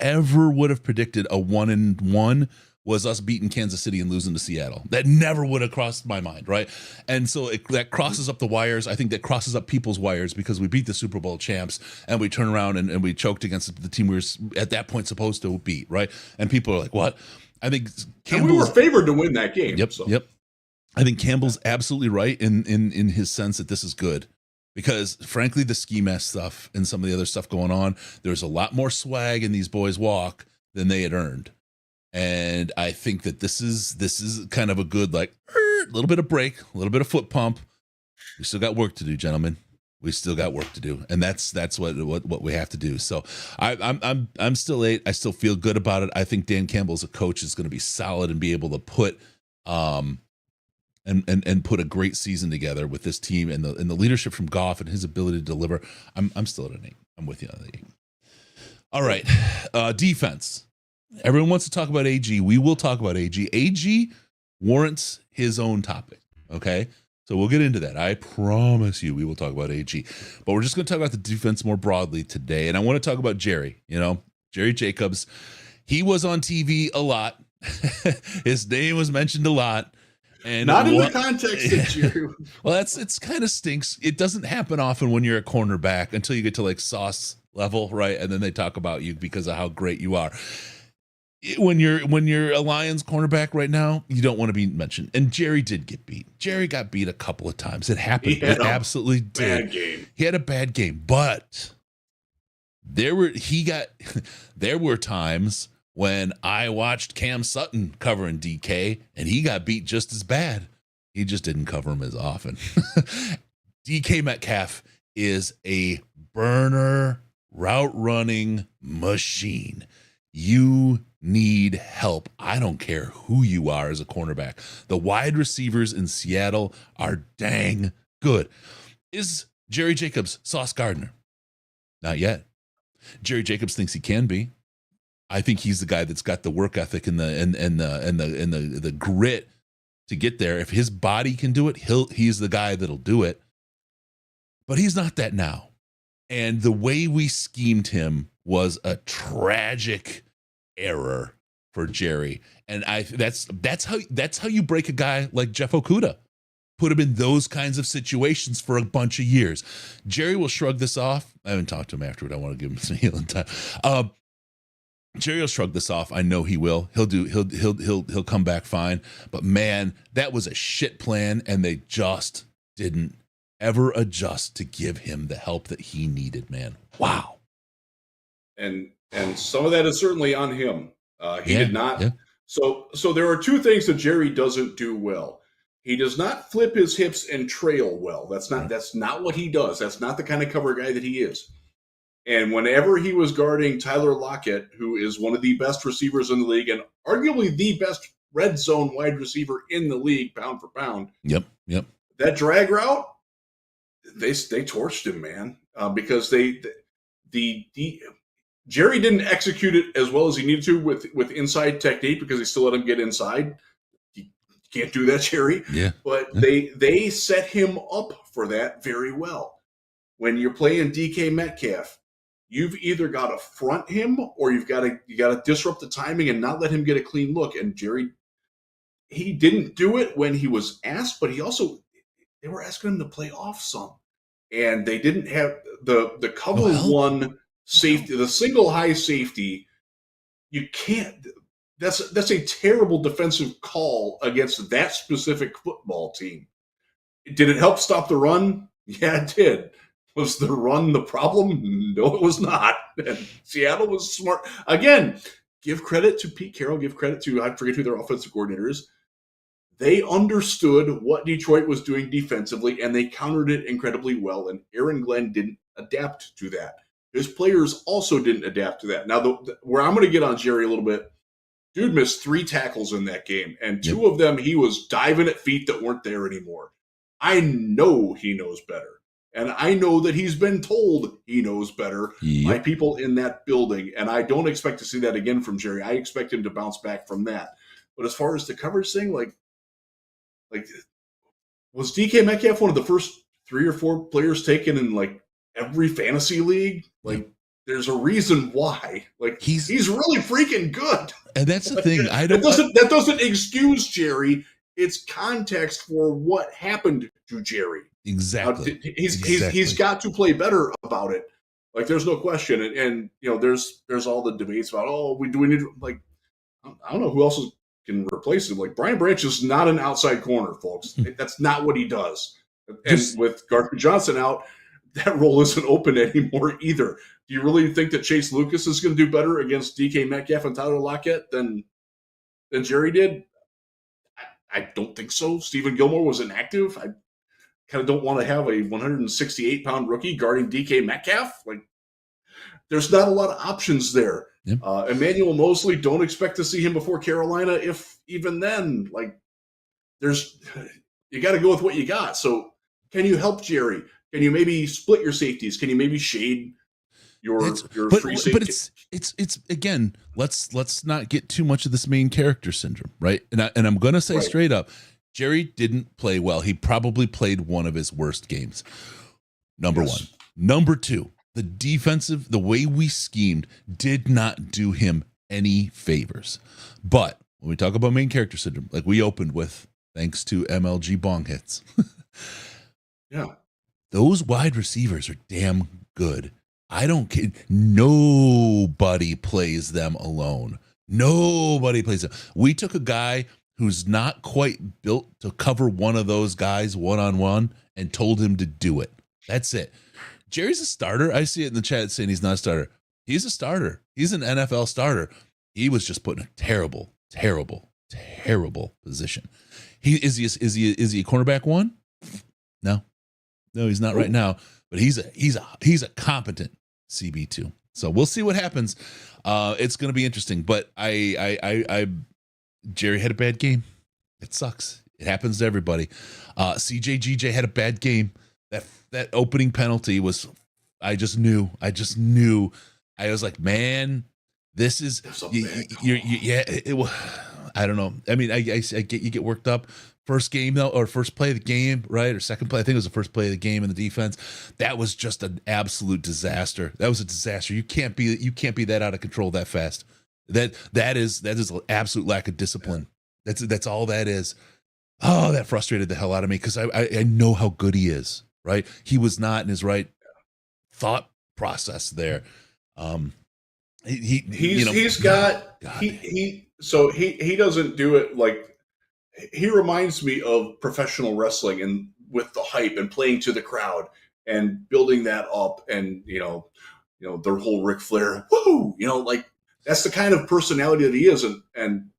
ever would have predicted a 1-1 was us beating Kansas City and losing to Seattle. That never would have crossed my mind, right? And so that crosses up the wires. I think that crosses up people's wires because we beat the Super Bowl champs and we turn around and we choked against the team we were at that point supposed to beat, right? And people are like, what? I think we were favored to win that game. Yep. I think Campbell's absolutely right in his sense that this is good. Because frankly, the ski mask stuff and some of the other stuff going on, there's a lot more swag in these boys' walk than they had earned. And I think that this is kind of a good, like, little bit of break, a little bit of foot pump. We still got work to do, gentlemen. We still got work to do, and that's what we have to do. So I'm still 8. I still feel good about it. I think Dan Campbell as a coach is going to be solid and be able to put and put a great season together with this team and the leadership from Goff and his ability to deliver. I'm still at an 8. I'm with you on the 8. All right, defense. Everyone wants to talk about AG. We will talk about AG. AG warrants his own topic, okay? So we'll get into that. I promise you we will talk about AG. But we're just going to talk about the defense more broadly today. And I want to talk about Jerry, Jerry Jacobs. He was on TV a lot. His name was mentioned a lot. And not in the context of Jerry. Well, it's kind of stinks. It doesn't happen often when you're a cornerback until you get to like Sauce level, right? And then they talk about you because of how great you are. When you're a Lions cornerback right now, you don't want to be mentioned. And Jerry did get beat. Jerry got beat a couple of times. It happened. It absolutely did. Bad game. He had a bad game, but there were times when I watched Cam Sutton covering DK, and he got beat just as bad. He just didn't cover him as often. DK Metcalf is a burner route running machine. You need help. I don't care who you are as a cornerback. The wide receivers in Seattle are dang good. Is Jerry Jacobs Sauce Gardner? Not yet. Jerry Jacobs thinks he can be. I think he's the guy that's got the work ethic and the grit to get there. If his body can do it, he's the guy that'll do it. But he's not that now. And the way we schemed him was a tragic error for Jerry. And that's how you break a guy like Jeff Okudah. Put him in those kinds of situations for a bunch of years. Jerry will shrug this off. I haven't talked to him afterward. I want to give him some healing time. Jerry will shrug this off. I know he will. He'll come back fine. But man, that was a shit plan, and they just didn't ever adjust to give him the help that he needed, man. Wow. And some of that is certainly on him. He did not So there are two things that Jerry doesn't do well. He does not flip his hips and trail well. That's not what he does. That's not the kind of cover guy that he is. And whenever he was guarding Tyler Lockett, who is one of the best receivers in the league and arguably the best red zone wide receiver in the league, pound for pound. Yep. That drag route, they torched him, man, because Jerry didn't execute it as well as he needed to with inside technique because he still let him get inside. You can't do that, Jerry. Yeah. But they set him up for that very well. When you're playing DK Metcalf, you've either got to front him or you got to disrupt the timing and not let him get a clean look. And Jerry, he didn't do it when he was asked, but they were asking him to play off some, and they didn't have the cover one safety, the single high safety. You can't. That's a terrible defensive call against that specific football team. Did it help stop the run? Yeah, it did. Was the run the problem? No, it was not. And Seattle was smart. Again, give credit to Pete Carroll. Give credit to, I forget who their offensive coordinator is. They understood what Detroit was doing defensively, and they countered it incredibly well. And Aaron Glenn didn't adapt to that. His players also didn't adapt to that. Now, where I'm going to get on Jerry a little bit, dude missed 3 tackles in that game, and 2 of them he was diving at feet that weren't there anymore. I know he knows better. And I know that he's been told he knows better by people in that building. And I don't expect to see that again from Jerry. I expect him to bounce back from that. But as far as the coverage thing, like was DK Metcalf one of the first 3 or 4 players taken in like every fantasy league? Like there's a reason why. Like he's really freaking good. And that's the thing. That doesn't excuse Jerry. It's context for what happened to Jerry. Exactly. He's got to play better about it. Like there's no question. And you know, there's all the debates about do we need like I don't know who else can replace him. Like Brian Branch is not an outside corner, folks. That's not what he does. And with Gardner Johnson out, that role isn't open anymore either. Do you really think that Chase Lucas is going to do better against DK Metcalf and Tyler Lockett than Jerry did? I don't think so. Stephen Gilmore was inactive. I kind of don't want to have a 168-pound rookie guarding DK Metcalf. Like, there's not a lot of options there. Yep. Emmanuel Mosley, don't expect to see him before Carolina, if even then. Like, you got to go with what you got. So, can you help Jerry? Can you maybe split your safeties? Can you maybe shade your free safety? But it's again, let's not get too much of this main character syndrome, right? And I'm going to say straight up, Jerry didn't play well. He probably played one of his worst games. Number 1. Number 2, the way we schemed did not do him any favors. But when we talk about main character syndrome, like we opened with, thanks to MLG bong hits. Those wide receivers are damn good. I don't care. Nobody plays them alone. Nobody plays them. We took a guy who's not quite built to cover one of those guys one-on-one and told him to do it. That's it. Jerry's a starter. I see it in the chat saying he's not a starter. He's a starter. He's an NFL starter. He was just put in a terrible position. Is he a cornerback 1? No, he's not right now. But he's a competent CB2. So we'll see what happens. It's going to be interesting. But Jerry had a bad game. It sucks. It happens to everybody. CJ had a bad game. That opening penalty was. I just knew. I was like, man, this is. I don't know. I mean, I get you get worked up. First game though, or first play of the game, right? Or second play. I think it was the first play of the game in the defense. That was just an absolute disaster. That was a disaster. You can't be that out of control that fast. That is an absolute lack of discipline. That's all that is. Oh, that frustrated the hell out of me because I know how good he is, right? He was not in his right thought process there. He doesn't do it like. He reminds me of professional wrestling and with the hype and playing to the crowd and building that up and you know their whole Ric Flair, woo, like that's the kind of personality that he is and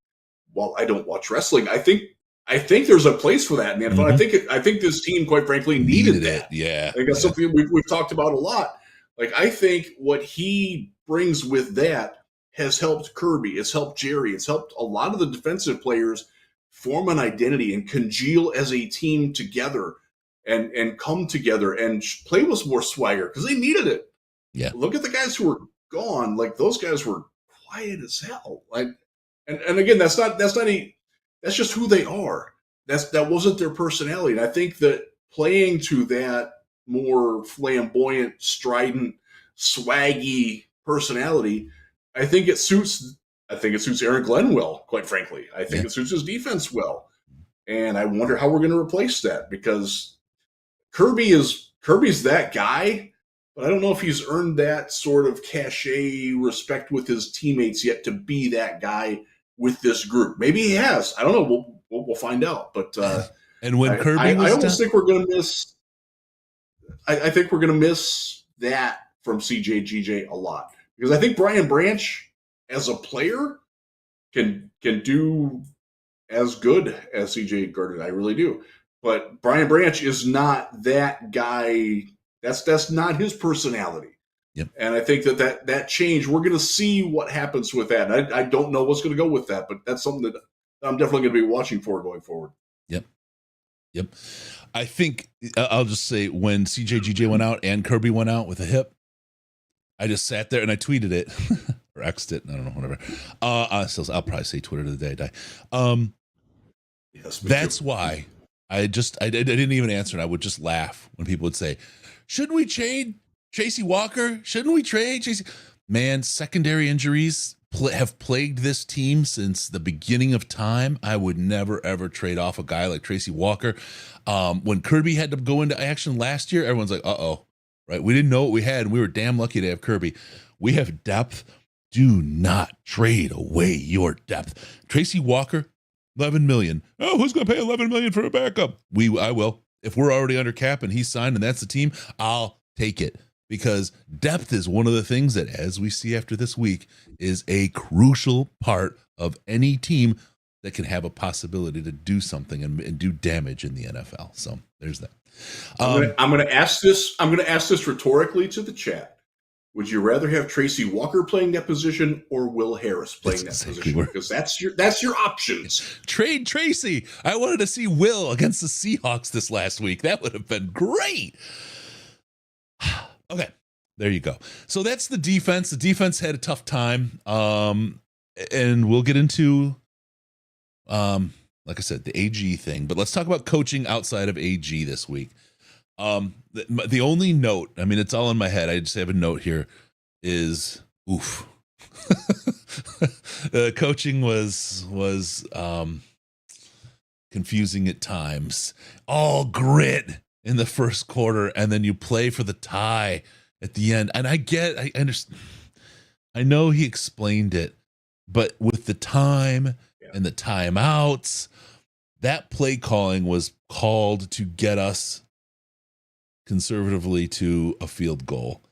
while I don't watch wrestling, I think there's a place for that, man. Mm-hmm. I think this team, quite frankly, needed that. Yeah, I think that's something we've talked about a lot. Like, I think what he brings with that has helped Kirby, it's helped Jerry, it's helped a lot of the defensive players form an identity and congeal as a team together and come together and play with more swagger because they needed it. Yeah. Look at the guys who were gone. Like, those guys were quiet as hell. Like, and again, that's just who they are. That wasn't their personality. And I think that playing to that more flamboyant, strident, swaggy personality, I think it suits Aaron Glenn well, quite frankly. I think it suits his defense well. And I wonder how we're going to replace that, because Kirby's that guy, but I don't know if he's earned that sort of cachet respect with his teammates yet to be that guy with this group. Maybe he has. I don't know. We'll find out. But and when Kirby I almost think we're going to miss. I think we're going to miss that from CJ a lot, because I think Brian Branch as a player can do as good as CJ Gardner. I really do. But Brian Branch is not that guy. That's not his personality. Yep. And I think that change, we're going to see what happens with that. And I don't know what's going to go with that, but that's something that I'm definitely going to be watching for going forward. Yep. I think I'll just say, when CJ went out and Kirby went out with a hip, I just sat there and I tweeted it or X'd it. I don't know, whatever. I'll probably say Twitter to the day I die. Yes, that's why I didn't even answer, and I would just laugh when people would say, "Shouldn't we trade Tracy Walker? Shouldn't we trade Tracy?" Man, secondary injuries have plagued this team since the beginning of time. I would never, ever trade off a guy like Tracy Walker. When Kirby had to go into action last year, everyone's like, uh-oh, right? We didn't know what we had, and we were damn lucky to have Kirby. We have depth. Do not trade away your depth. Tracy Walker, $11 million. Oh, who's going to pay $11 million for a backup? I will. If we're already under cap and he's signed and that's the team, I'll take it. Because depth is one of the things that, as we see after this week, is a crucial part of any team that can have a possibility to do something and do damage in the NFL. So there's that. I'm going to ask this. I'm going to ask this rhetorically to the chat. Would you rather have Tracy Walker playing that position or Will Harris playing that position? Because that's your options. Trade Tracy. I wanted to see Will against the Seahawks this last week. That would have been great. Okay, there you go. So that's the defense. The defense had a tough time. And we'll get into, like I said, the AG thing. But let's talk about coaching outside of AG this week. The only note, I mean, it's all in my head, I just have a note here, is oof. Coaching was confusing at times. All grit in the first quarter, and then you play for the tie at the end. And I understand. I know he explained it, but with the time and the timeouts, that play calling was called to get us conservatively to a field goal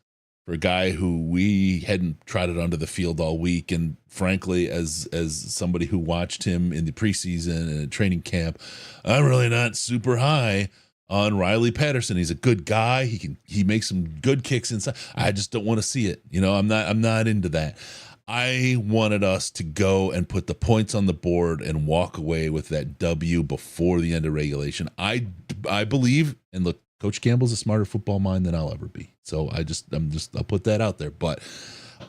for a guy who we hadn't trotted onto the field all week. And frankly, as somebody who watched him in the preseason and at training camp, I'm really not super high on Riley Patterson. He's a good guy. He makes some good kicks inside. I just don't want to see it. You know, I'm not into that. I wanted us to go and put the points on the board and walk away with that W before the end of regulation. I believe, and look, Coach Campbell's a smarter football mind than I'll ever be. So I'll put that out there. But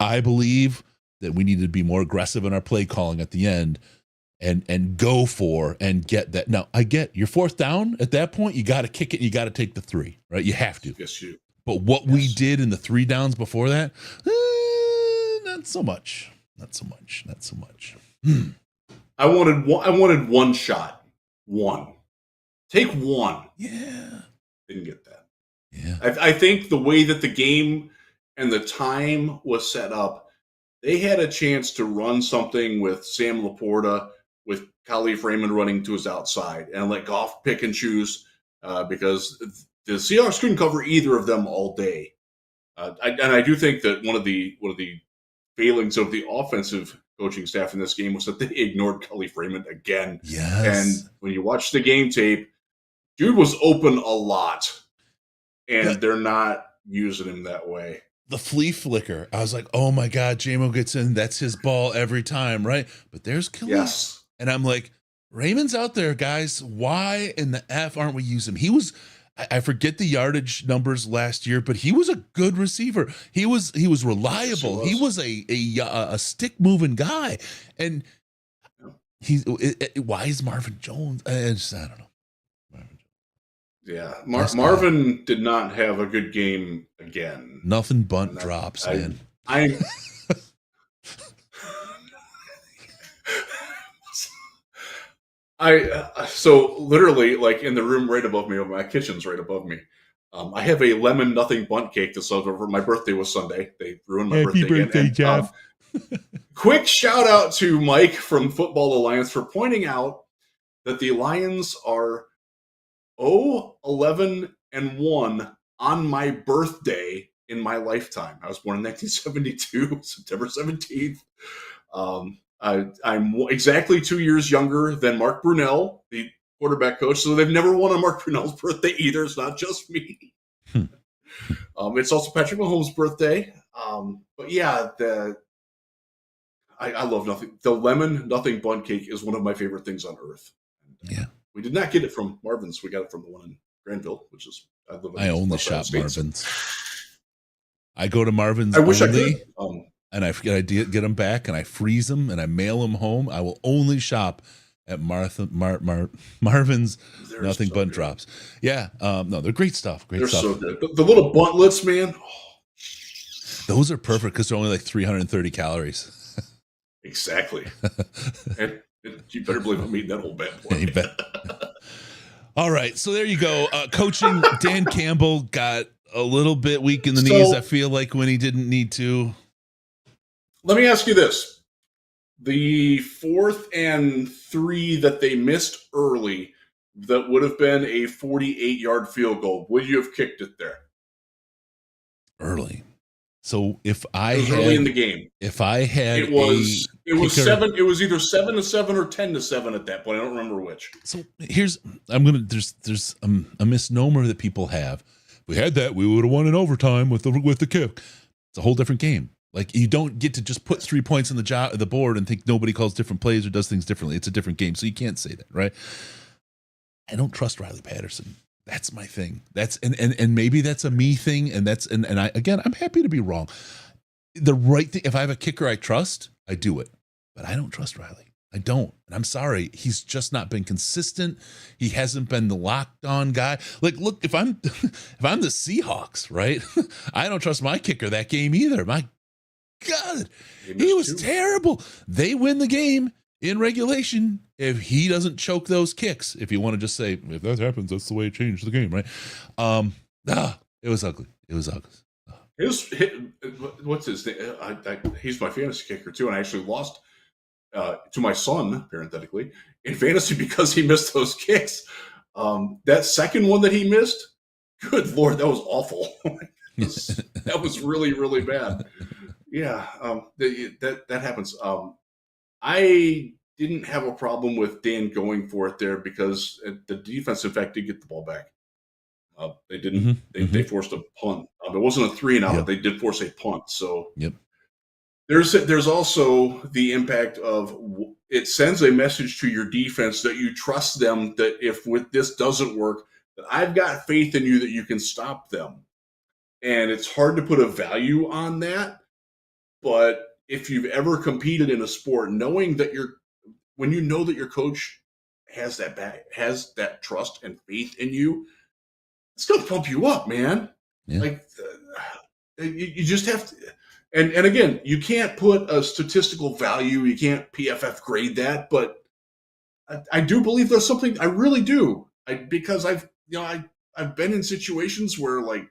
I believe that we need to be more aggressive in our play calling at the end and go for and get that. Now, I get your fourth down at that point. You got to kick it. And you got to take the 3, right? You have to. Yes, you. But what we did in the 3 downs before that, not so much. I wanted one shot. One. Take one. Yeah. Didn't get that. Yeah. I think the way that the game and the time was set up, they had a chance to run something with Sam Laporta, with Khalif Raymond running to his outside, and let Goff pick and choose because the Seahawks couldn't cover either of them all day. And I do think that one of the failings of the offensive coaching staff in this game was that they ignored Kelly Freeman again. Yes. And when you watch the game tape, Jude was open a lot, and they're not using him that way. The flea flicker. I was like, oh my God, JMO gets in. That's his ball every time, right? But there's Khalil. Yes. And I'm like, Raymond's out there, guys. Why in the F aren't we using him? He was, I forget the yardage numbers last year, but he was a good receiver. He was reliable. He was a stick moving guy. And why is Marvin Jones? I don't know. Yeah, Marvin did not have a good game again. Nothing bunt drops, man. So literally, like in the room right above me, my kitchen's right above me. I have a lemon nothing bunt cake that's over. My birthday was Sunday. They ruined my birthday. Happy birthday, Jeff. Quick shout out to Mike from Football Alliance for pointing out that the Lions are 0-11-1 on my birthday in my lifetime. I was born in 1972, September 17th. I'm exactly 2 years younger than Mark Brunell, the quarterback coach, so they've never won on Mark Brunell's birthday either. It's not just me. It's also Patrick Mahomes' birthday. But yeah, I love nothing. The lemon nothing bunt cake is one of my favorite things on earth. Yeah. We did not get it from Marvin's. We got it from the one in Granville, which is I only shop Marvin's. I go to Marvin's. I wish only, I could. And I forget I get them back, and I freeze them, and I mail them home. I will only shop at Marvin's. They're nothing so bunt good. drops. Yeah, no, they're great stuff. They're so good. The little buntlets, man. Those are perfect because they're only like 330 calories. Exactly. And you better believe I'm eating that whole bad boy. You bet. All right, so there you go. Coaching, Dan Campbell got a little bit weak in the knees, I feel like, when he didn't need to. Let me ask you this. The 4th and 3 that they missed early that would have been a 48-yard field goal, would you have kicked it there? Early. So if I had early in the game, if I had it was seven. It was either 7-7 or 10-7 at that point. I don't remember which. So there's a misnomer that people have. If we had that, we would have won in overtime with the kick. It's a whole different game. Like, you don't get to just put 3 points on the board and think nobody calls different plays or does things differently. It's a different game, so you can't say that, right? I don't trust Riley Patterson. That's my thing. That's and maybe that's a me thing, and I'm happy to be wrong. The right thing, if I have a kicker I trust, I do it. But I don't trust Riley. I don't. And I'm sorry. He's just not been consistent. He hasn't been the locked on guy. Like, look, if I'm the Seahawks, right? I don't trust my kicker that game either. My God, he was terrible. They win the game in regulation if he doesn't choke those kicks. If you want to just say, if that happens, that's the way it changed the game, right? It was ugly. It was ugly. What's his name? He's my fantasy kicker too, and I actually lost to my son, parenthetically, in fantasy because he missed those kicks. That second one that he missed, good Lord, that was awful. That was really, really bad. Yeah, that happens. I didn't have a problem with Dan going for it there because the defense, in fact, did get the ball back. They didn't. They forced a punt. It wasn't a 3-and-out, but they did force a punt. So there's also the impact of it sends a message to your defense that you trust them, that if this doesn't work, that I've got faith in you that you can stop them. And it's hard to put a value on that. But if you've ever competed in a sport, knowing that when you know that your coach has that trust and faith in you, it's going to pump you up, man. Yeah. Like you just have to. And again, you can't put a statistical value. You can't PFF grade that. But I do believe there's something. I really do. Because I've been in situations where, like,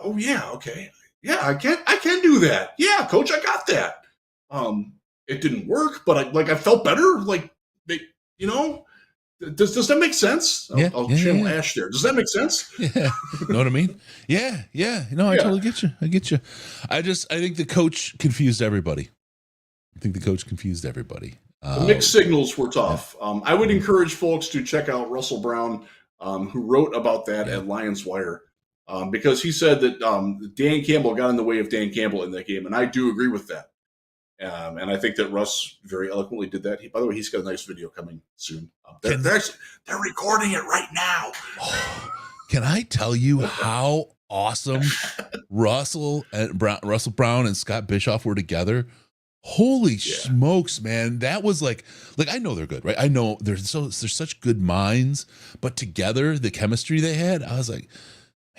oh yeah, okay. Yeah, I can do that. Yeah, coach, I got that. It didn't work, but I felt better. Like, does that make sense? I'll channel Ash there. Does that make sense? Yeah, know what I mean? Yeah. No, I totally get you. I get you. I think the coach confused everybody. I think the coach confused everybody. The mixed signals were tough. I would encourage folks to check out Russell Brown, who wrote about that at Lions Wire, because he said that Dan Campbell got in the way of Dan Campbell in that game, and I do agree with that. And I think that Russ very eloquently did that. By the way, he's got a nice video coming soon. They're recording it right now. Can I tell you how awesome Russell Brown and Scott Bischoff were together? Holy smokes, man. That was like I know they're good, right? I know they're such good minds, but together, the chemistry they had, I was like,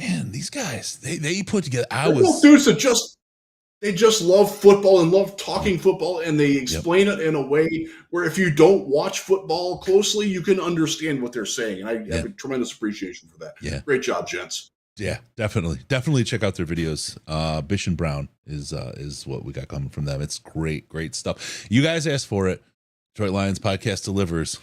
man, these guys, they put together. Both dudes that just love football and love talking football, and they explain it in a way where if you don't watch football closely, you can understand what they're saying. And I have a tremendous appreciation for that. Yeah. Great job, gents. Yeah, definitely check out their videos. Bish and Brown is what we got coming from them. It's great stuff. You guys asked for it. Detroit Lions podcast delivers.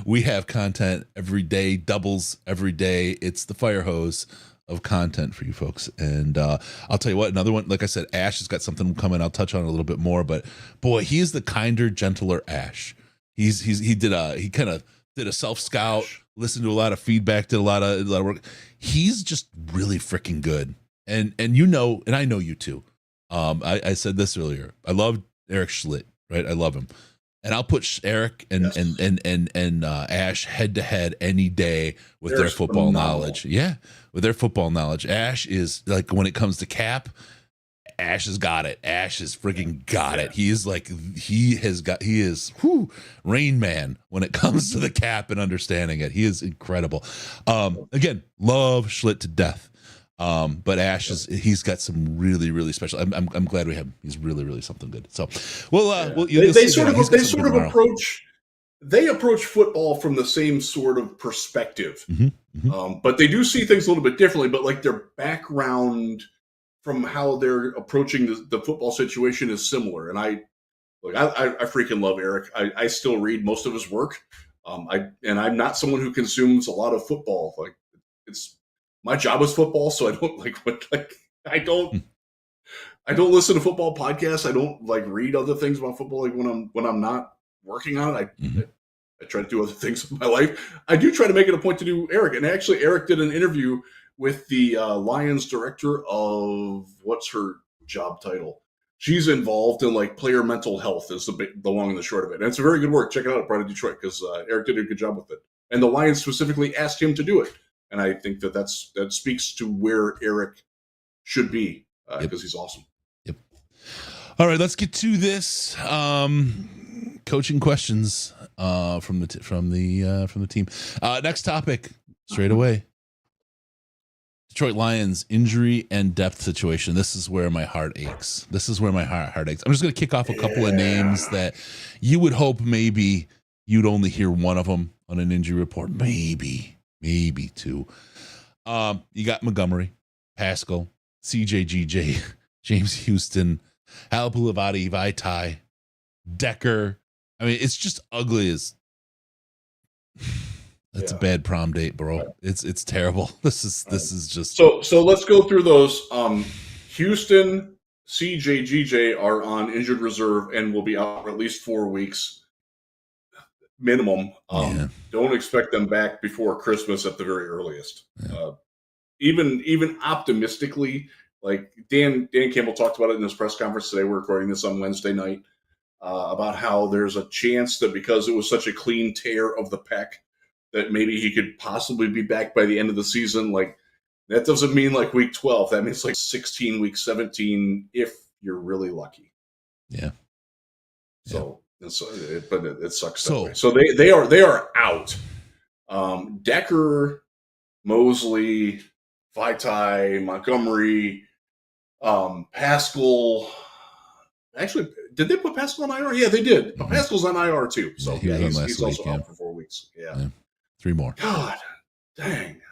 We have content every day, doubles every day. It's the fire hose of content for you folks. And I'll tell you what, another one, like I said, Ash has got something coming. I'll touch on it a little bit more, but boy, he is the kinder, gentler Ash. He kind of did a self-scout, listened to a lot of feedback, did a lot of work. He's just really freaking good. And and I know you too. I said this earlier. I love Eric Schlitt, right? I love him. And I'll put Eric and Ash head to head any day with their football knowledge. Yeah, with their football knowledge. Ash is like, when it comes to cap, Ash has got it. Ash has freaking got it. He is Rain Man when it comes to the cap and understanding it. He is incredible. Again, love Schlitt to death. But Ash he's got some really special. I'm glad we have him. He's really something good. So they approach football from the same sort of perspective. But they do see things a little bit differently, but like their background from how they're approaching the football situation is similar. And I freaking love Eric. I still read most of his work. I'm not someone who consumes a lot of football. Like my job is football, so I don't I don't listen to football podcasts. I don't read other things about football. Like when I'm not working on it, I try to do other things in my life. I do try to make it a point to do Eric. And actually, Eric did an interview with the Lions director of, what's her job title? She's involved in player mental health is the long and the short of it. And it's a very good work. Check it out at Pride of Detroit, because Eric did a good job with it. And the Lions specifically asked him to do it. And I think that speaks to where Eric should be, because he's awesome. Yep. All right, let's get to this coaching questions from the team. Next topic, straight away. Detroit Lions injury and depth situation. This is where my heart aches. I'm just going to kick off a couple of names that you would hope maybe you'd only hear one of them on an injury report. Maybe two. You got Montgomery, Pascal, CJGJ, James Houston, Halapoulivaati, Vaitai, Decker. I mean, it's just ugly as. That's a bad prom date, bro. It's terrible. This is just so. Let's go through those. Houston, CJGJ are on injured reserve and will be out for at least 4 weeks minimum. Don't expect them back before Christmas at the very earliest. Even optimistically, like Dan Campbell talked about it in his press conference today. We're recording this on Wednesday night, about how there's a chance that because it was such a clean tear of the pec, that maybe he could possibly be back by the end of the season. Like, that doesn't mean week 12. That means 16, week 17, if you're really lucky. Yeah. So, but it sucks. So they are out. Decker, Mosley, Vaitai, Montgomery, Pascal. Actually, did they put Pascal on IR? Yeah, they did. But Pascal's on IR too. So he's also out for 4 weeks. Yeah. 3 more. God, dang.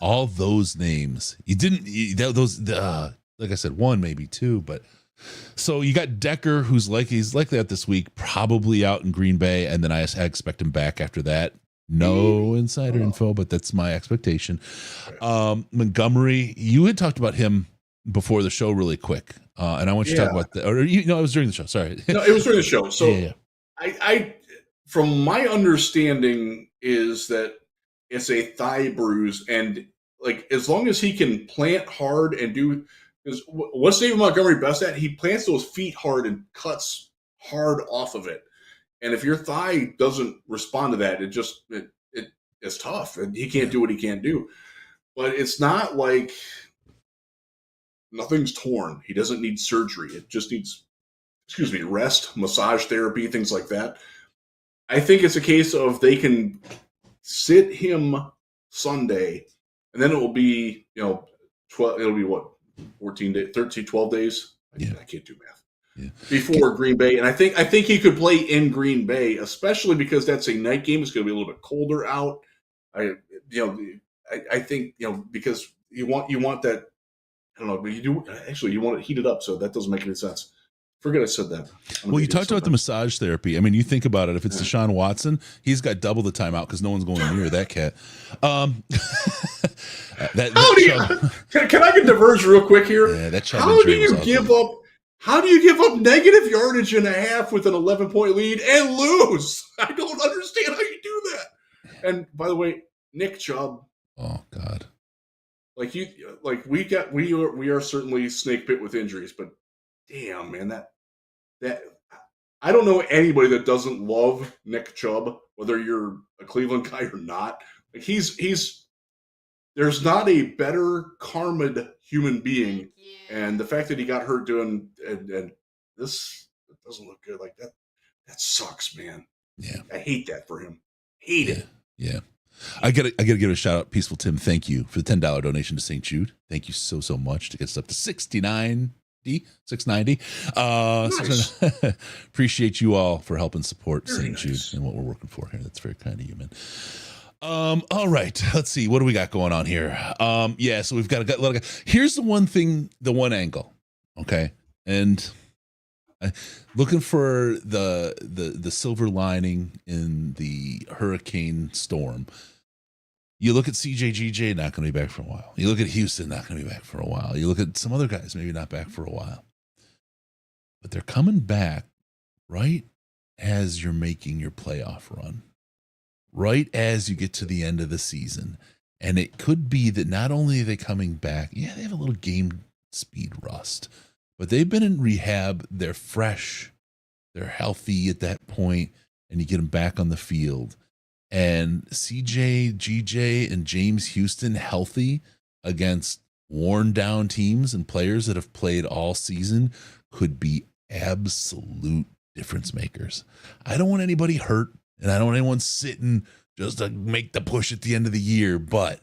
All those names. Like I said, 1, maybe 2, but so you got Decker, he's likely out this week, probably out in Green Bay, and then I expect him back after that. No insider info, but that's my expectation. Montgomery, you had talked about him before the show really quick, and I want you to talk about that. Or it was during the show. Sorry, no, it was during the show. So yeah. I, from my understanding, is that it's a thigh bruise, and like as long as he can plant hard and do, because what's David Montgomery best at? He plants those feet hard and cuts hard off of it. And if your thigh doesn't respond to that, it's tough, and he can't do what he can't do. But it's not like nothing's torn. He doesn't need surgery. It just needs, rest, massage therapy, things like that. I think it's a case of they can sit him Sunday, and then it will be, 12. It'll be what, 14 days, 13, 12 days. Yeah. I can't do math. Yeah. Before Green Bay, and I think he could play in Green Bay, especially because that's a night game. It's going to be a little bit colder out. I think because you want that. I don't know, but you want it heated up, so that doesn't make any sense. Forget I said that. Well, you talked about the massage therapy. I mean, you think about it. If it's Deshaun Watson, he's got double the time out because no one's going near that cat. Can I get diverged real quick here? Yeah, that How do you give up? How do you give up negative yardage and a half with an 11-point lead and lose? I don't understand how you do that. And by the way, Nick Chubb. Oh God. We are certainly snake pit with injuries, but damn, man, that I don't know anybody that doesn't love Nick Chubb, whether you're a Cleveland guy or not. Like he's there's not a better karma'd human being. And the fact that he got hurt doing and this doesn't look good like that. That sucks, man. Yeah, I hate that for him. Hate it. Yeah, I gotta give a shout out, Peaceful Tim. Thank you for the $10 donation to St. Jude. Thank you so much to get us up to $690. Nice. Appreciate you all for helping support St. Nice. Jude and what we're working for here. That's very kind of you, man. All right, let's see. What do we got going on here? So we've got a lot of, here's the one thing, the one angle. Okay. And looking for the silver lining in the hurricane storm. You look at CJ, not going to be back for a while. You look at Houston, not going to be back for a while. You look at some other guys, maybe not back for a while. But they're coming back right as you're making your playoff run. Right as you get to the end of the season. And it could be that not only are they coming back, they have a little game speed rust, but they've been in rehab. They're fresh. They're healthy at that point, and you get them back on the field. And CJ, GJ, and James Houston healthy against worn down teams and players that have played all season could be absolute difference makers. I don't want anybody hurt. And I don't want anyone sitting just to make the push at the end of the year, but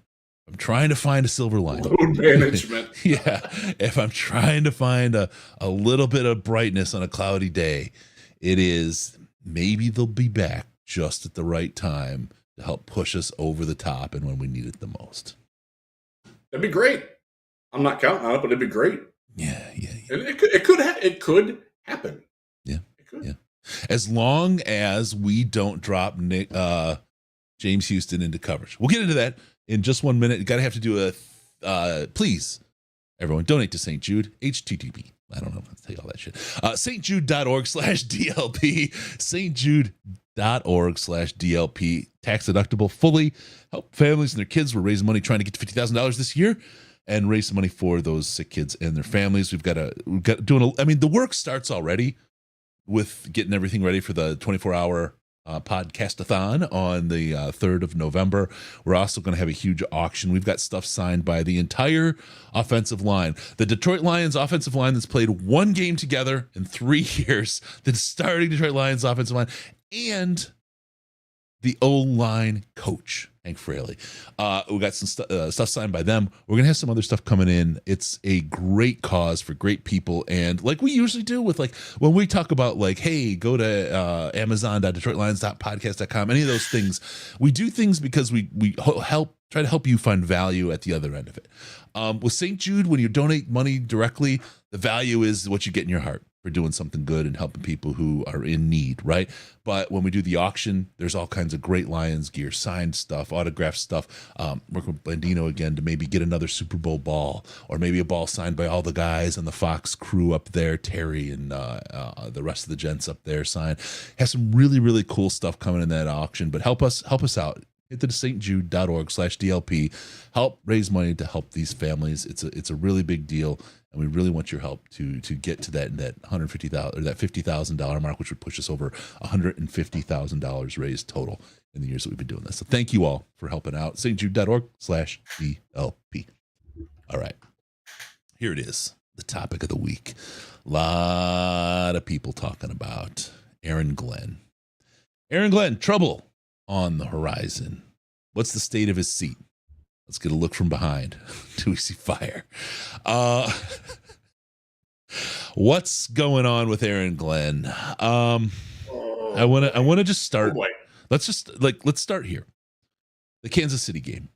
I'm trying to find a silver lining. Load management. If I'm trying to find a little bit of brightness on a cloudy day, it is maybe they'll be back just at the right time to help push us over the top and when we need it the most. That'd be great. I'm not counting on it, but it'd be great. Yeah. And it could happen. Yeah. It could. Yeah. As long as we don't drop James Houston into coverage. We'll get into that in just 1 minute. You got to have to do please, everyone, donate to St. Jude, HTTP. I don't know how to tell you all that shit. stjude.org/DLP, stjude.org/DLP. Tax deductible, fully help families and their kids. We're raising money trying to get to $50,000 this year and raise some money for those sick kids and their families. The work starts already with getting everything ready for the 24-hour podcast-a-thon on the 3rd of November. We're also going to have a huge auction. We've got stuff signed by the entire offensive line. The Detroit Lions offensive line that's played one game together in 3 years, the starting Detroit Lions offensive line, and the O-line coach, Hank Fraley. We got some stuff signed by them. We're going to have some other stuff coming in. It's a great cause for great people. And like we usually do with when we talk about hey, go to amazon.detroitlions.podcast.com, any of those things, we do things because we try to help you find value at the other end of it. With St. Jude, when you donate money directly, the value is what you get in your heart. for doing something good and helping people who are in need, right? But when we do the auction, there's all kinds of great Lions gear, signed stuff, autographed stuff. Working with Blandino again to maybe get another Super Bowl ball, or maybe a ball signed by all the guys on the Fox crew up there, Terry and the rest of the gents up there signed. Has some really, really cool stuff coming in that auction, but help us out. Hit the stjude.org/DLP. Help raise money to help these families. It's a really big deal, and we really want your help to get to that $150,000 or that $50,000 mark, which would push us over $150,000 raised total in the years that we've been doing this. So thank you all for helping out. stjude.org/DLP. All right, here it is, the topic of the week. A lot of people talking about Aaron Glenn. Aaron Glenn, trouble on the horizon. What's the state of his seat? Let's get a look from behind. Do we see fire? What's going on with Aaron Glenn? I want to just start. Let's start here. The Kansas City game.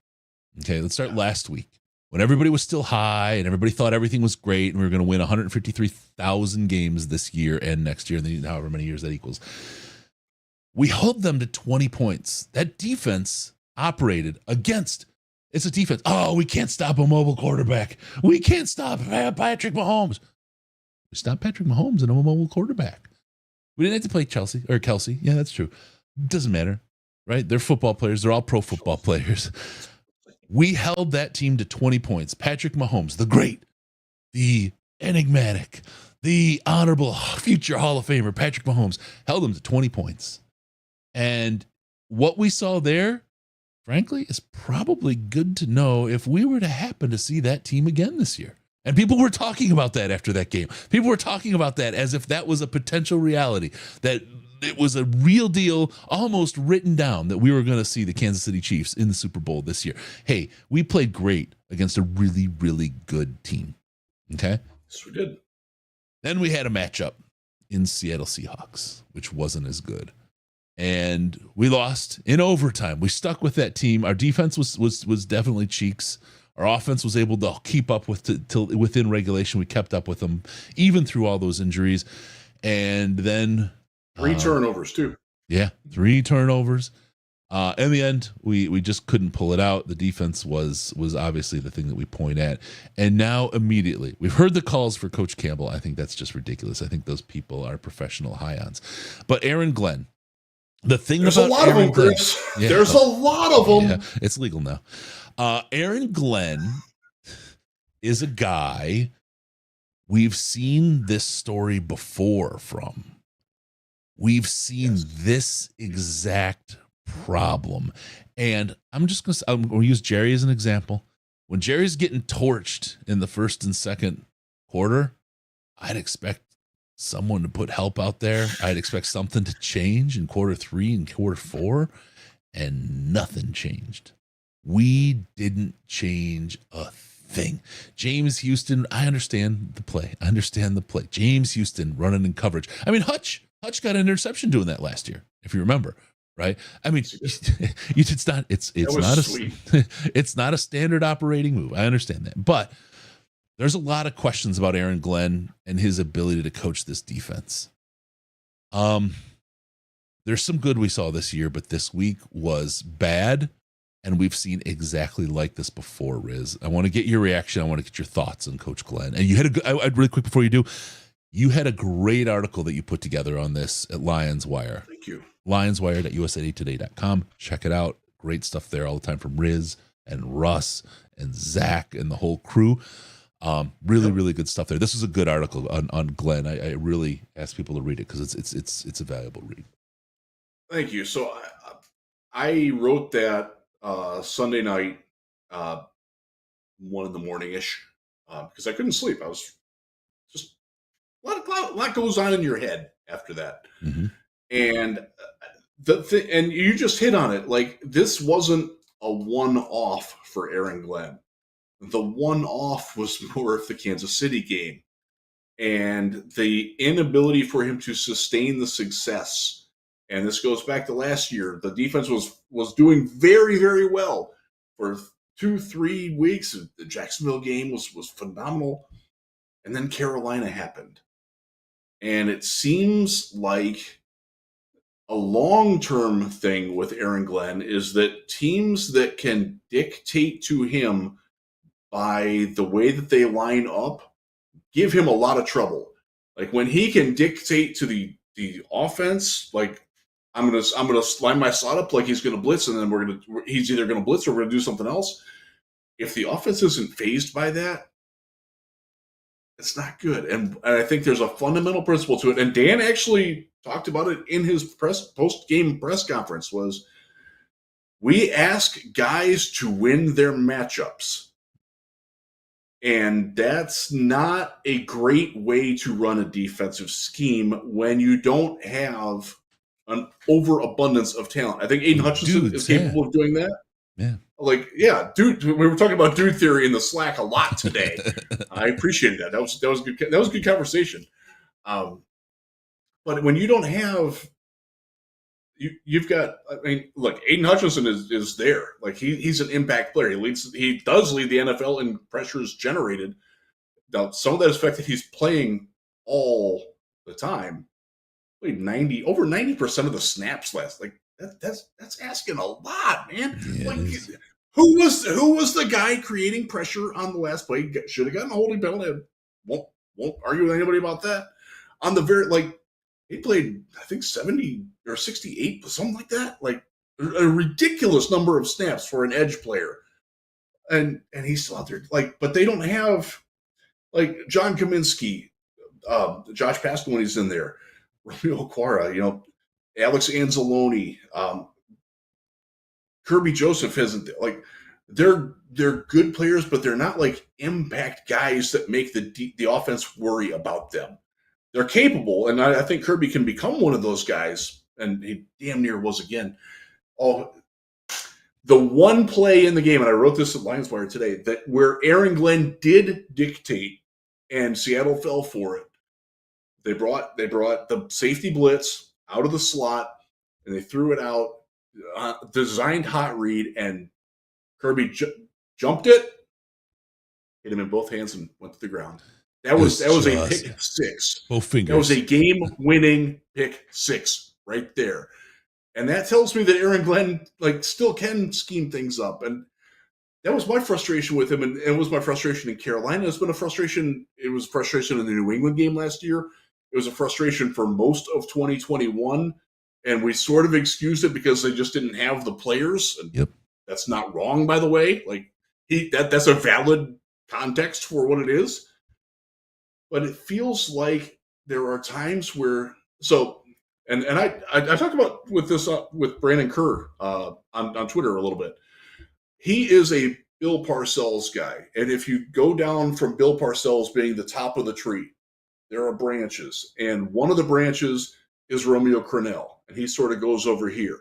Okay, let's start last week when everybody was still high and everybody thought everything was great and we were going to win 153,000 games this year and next year, and then however many years that equals. We held them to 20 points. That defense operated against. It's a defense. Oh, we can't stop a mobile quarterback. We can't stop Patrick Mahomes. We stopped Patrick Mahomes and a mobile quarterback. We didn't have to play Kelsey. Yeah, that's true. Doesn't matter, right? They're football players. They're all pro football players. We held that team to 20 points. Patrick Mahomes, the great, the enigmatic, the honorable future Hall of Famer, Patrick Mahomes, held them to 20 points. And what we saw there, frankly, is probably good to know if we were to happen to see that team again this year. And people were talking about that after that game. People were talking about that as if that was a potential reality, that it was a real deal, almost written down, that we were going to see the Kansas City Chiefs in the Super Bowl this year. Hey, we played great against a really, really good team. Okay? Yes, we did. Then we had a matchup in Seattle Seahawks, which wasn't as good. And we lost in overtime. We stuck with that team. Our defense was definitely cheeks. Our offense was able to keep up with till within regulation. We kept up with them even through all those injuries. And then 3 turnovers too. Yeah, 3 turnovers. In the end, we just couldn't pull it out. The defense was obviously the thing that we point at. And now immediately, we've heard the calls for Coach Campbell. I think that's just ridiculous. I think those people are professional high-ons. But Aaron Glenn, the thing There's about a lot Aaron of them, Chris. Yeah, there's a lot of them. Yeah, it's legal now. Aaron Glenn is a guy we've seen this story before from. We've seen this exact problem. And I'm going to use Jerry as an example. When Jerry's getting torched in the first and second quarter, I'd expect someone to put help out there. I'd expect something to change in quarter 3 and quarter 4, and nothing changed. We didn't change a thing. James Houston, I understand the play. James Houston running in coverage. I mean, Hutch got an interception doing that last year, if you remember, right? I mean, it's not a standard operating move. I understand that, but there's a lot of questions about Aaron Glenn and his ability to coach this defense. There's some good we saw this year, but this week was bad, and we've seen exactly like this before, Riz. I want to get your reaction. I want to get your thoughts on Coach Glenn. And you had really quick before you do, you had a great article that you put together on this at Lions Wire. Thank you. LionsWire.usatoday.com. Check it out. Great stuff there all the time from Riz and Russ and Zach and the whole crew. Really good stuff there. This is a good article on Glenn. I really ask people to read it because it's a valuable read. Thank you. So I wrote that Sunday night, 1 a.m. ish, because I couldn't sleep. I was just a lot goes on in your head after that, and and you just hit on it. Like, this wasn't a one-off for Aaron Glenn. The one-off was more of the Kansas City game and the inability for him to sustain the success. And this goes back to last year. The defense was doing very, very well for 2-3 weeks. The Jacksonville game was phenomenal. And then Carolina happened. And it seems like a long-term thing with Aaron Glenn is that teams that can dictate to him by the way that they line up give him a lot of trouble. Like when he can dictate to the offense, like I'm gonna line my slot up like he's gonna blitz, and then he's either gonna blitz or we're gonna do something else. If the offense isn't phased by that, it's not good. And I think there's a fundamental principle to it. And Dan actually talked about it in his post-game press conference was we ask guys to win their matchups. And that's not a great way to run a defensive scheme when you don't have an overabundance of talent. I think Aiden Hutchinson is capable of doing that. Yeah. Like, yeah, dude, we were talking about dude theory in the Slack a lot today. I appreciated that. That was good. That was a good conversation. But when you don't have, you've got. I mean, look, Aiden Hutchinson is there. Like he's an impact player. He does lead the NFL in pressures generated. Now, some of that is the fact that he's playing all the time. Played over 90% of the snaps last. Like that's asking a lot, man. Yeah, like who was the guy creating pressure on the last play? Should have gotten a holding penalty. Won't argue with anybody about that. On the he played, I think 70 or 68, something like that. Like a ridiculous number of snaps for an edge player, and he's still out there. Like, but they don't have like John Kaminsky, Josh Pascal when he's in there, Romeo Okwara, Alex Anzalone, Kirby Joseph isn't like they're good players, but they're not like impact guys that make the offense worry about them. They're capable, and I think Kirby can become one of those guys, and he damn near was again. Oh, the one play in the game, and I wrote this at LionsWire today, that where Aaron Glenn did dictate, and Seattle fell for it. They brought the safety blitz out of the slot, and they threw it out. Designed hot read, and Kirby jumped it, hit him in both hands, and went to the ground. That was a pick six. Both fingers. That was a game-winning pick six right there, and that tells me that Aaron Glenn still can scheme things up. And that was my frustration with him, and it was my frustration in Carolina. It's been a frustration. It was frustration in the New England game last year. It was a frustration for most of 2021. And we sort of excused it because they just didn't have the players. Yep. That's not wrong, by the way. Like that's a valid context for what it is. But it feels like there are times where and I talked about with Brandon Kerr on Twitter a little bit. He is a Bill Parcells guy. And if you go down from Bill Parcells being the top of the tree, there are branches. And one of the branches is Romeo Crennel, and he sort of goes over here.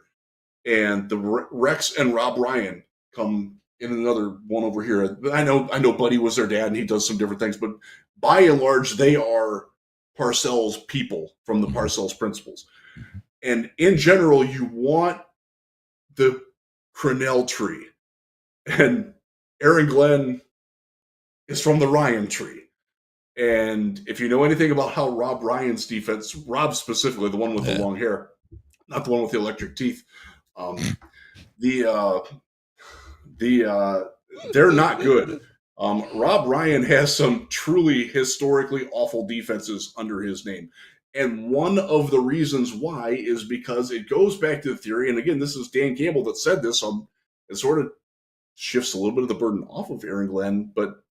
And the Rex and Rob Ryan come in another one over here. I know Buddy was their dad, and he does some different things, but by and large, they are Parcells people from the Parcells principles. And in general, you want the Crennel tree. And Aaron Glenn is from the Ryan tree. And if you know anything about how Rob Ryan's defense, Rob specifically, the one with the long hair, not the one with the electric teeth, they're not good. Rob Ryan has some truly historically awful defenses under his name. And one of the reasons why is because it goes back to the theory. And again, this is Dan Campbell that said this. It sort of shifts a little bit of the burden off of Aaron Glenn,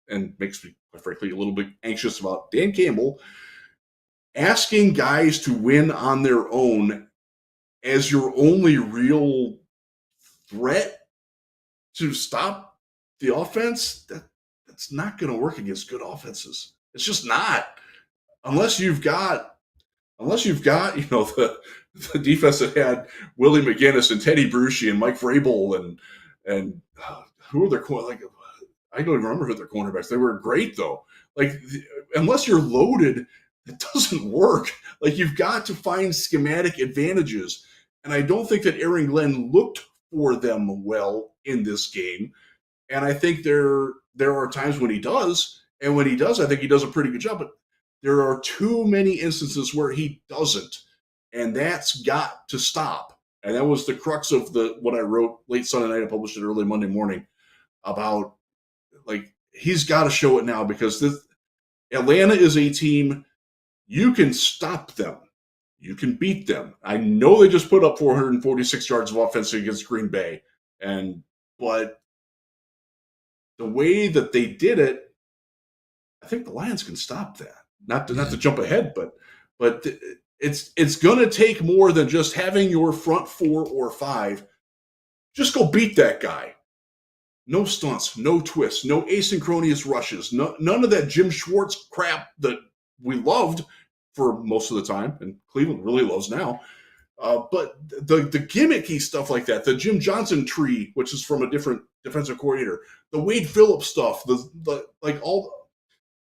and makes me, frankly, a little bit anxious about Dan Campbell asking guys to win on their own as your only real threat to stop the offense. That's not going to work against good offenses. It's just not, unless you've got the defense that had Willie McGinnis and Teddy Bruschi and Mike Vrabel and who are their I don't even remember who their cornerbacks. They were great, though. Unless you're loaded, it doesn't work. You've got to find schematic advantages. And I don't think that Aaron Glenn looked for them well in this game. And I think there are times when he does. And when he does, I think he does a pretty good job. But there are too many instances where he doesn't, and that's got to stop. And that was the crux of what I wrote late Sunday night and published it early Monday morning about, like, he's got to show it now, because Atlanta is a team, you can stop them. You can beat them. I know they just put up 446 yards of offense against Green Bay, but the way that they did it, I think the Lions can stop that. Not to jump ahead, but it's going to take more than just having your front 4 or 5. Just go beat that guy. No stunts, no twists, no asynchronous rushes, none of that Jim Schwartz crap that we loved for most of the time, and Cleveland really loves now. But the gimmicky stuff like that, the Jim Johnson tree, which is from a different defensive coordinator, the Wade Phillips stuff,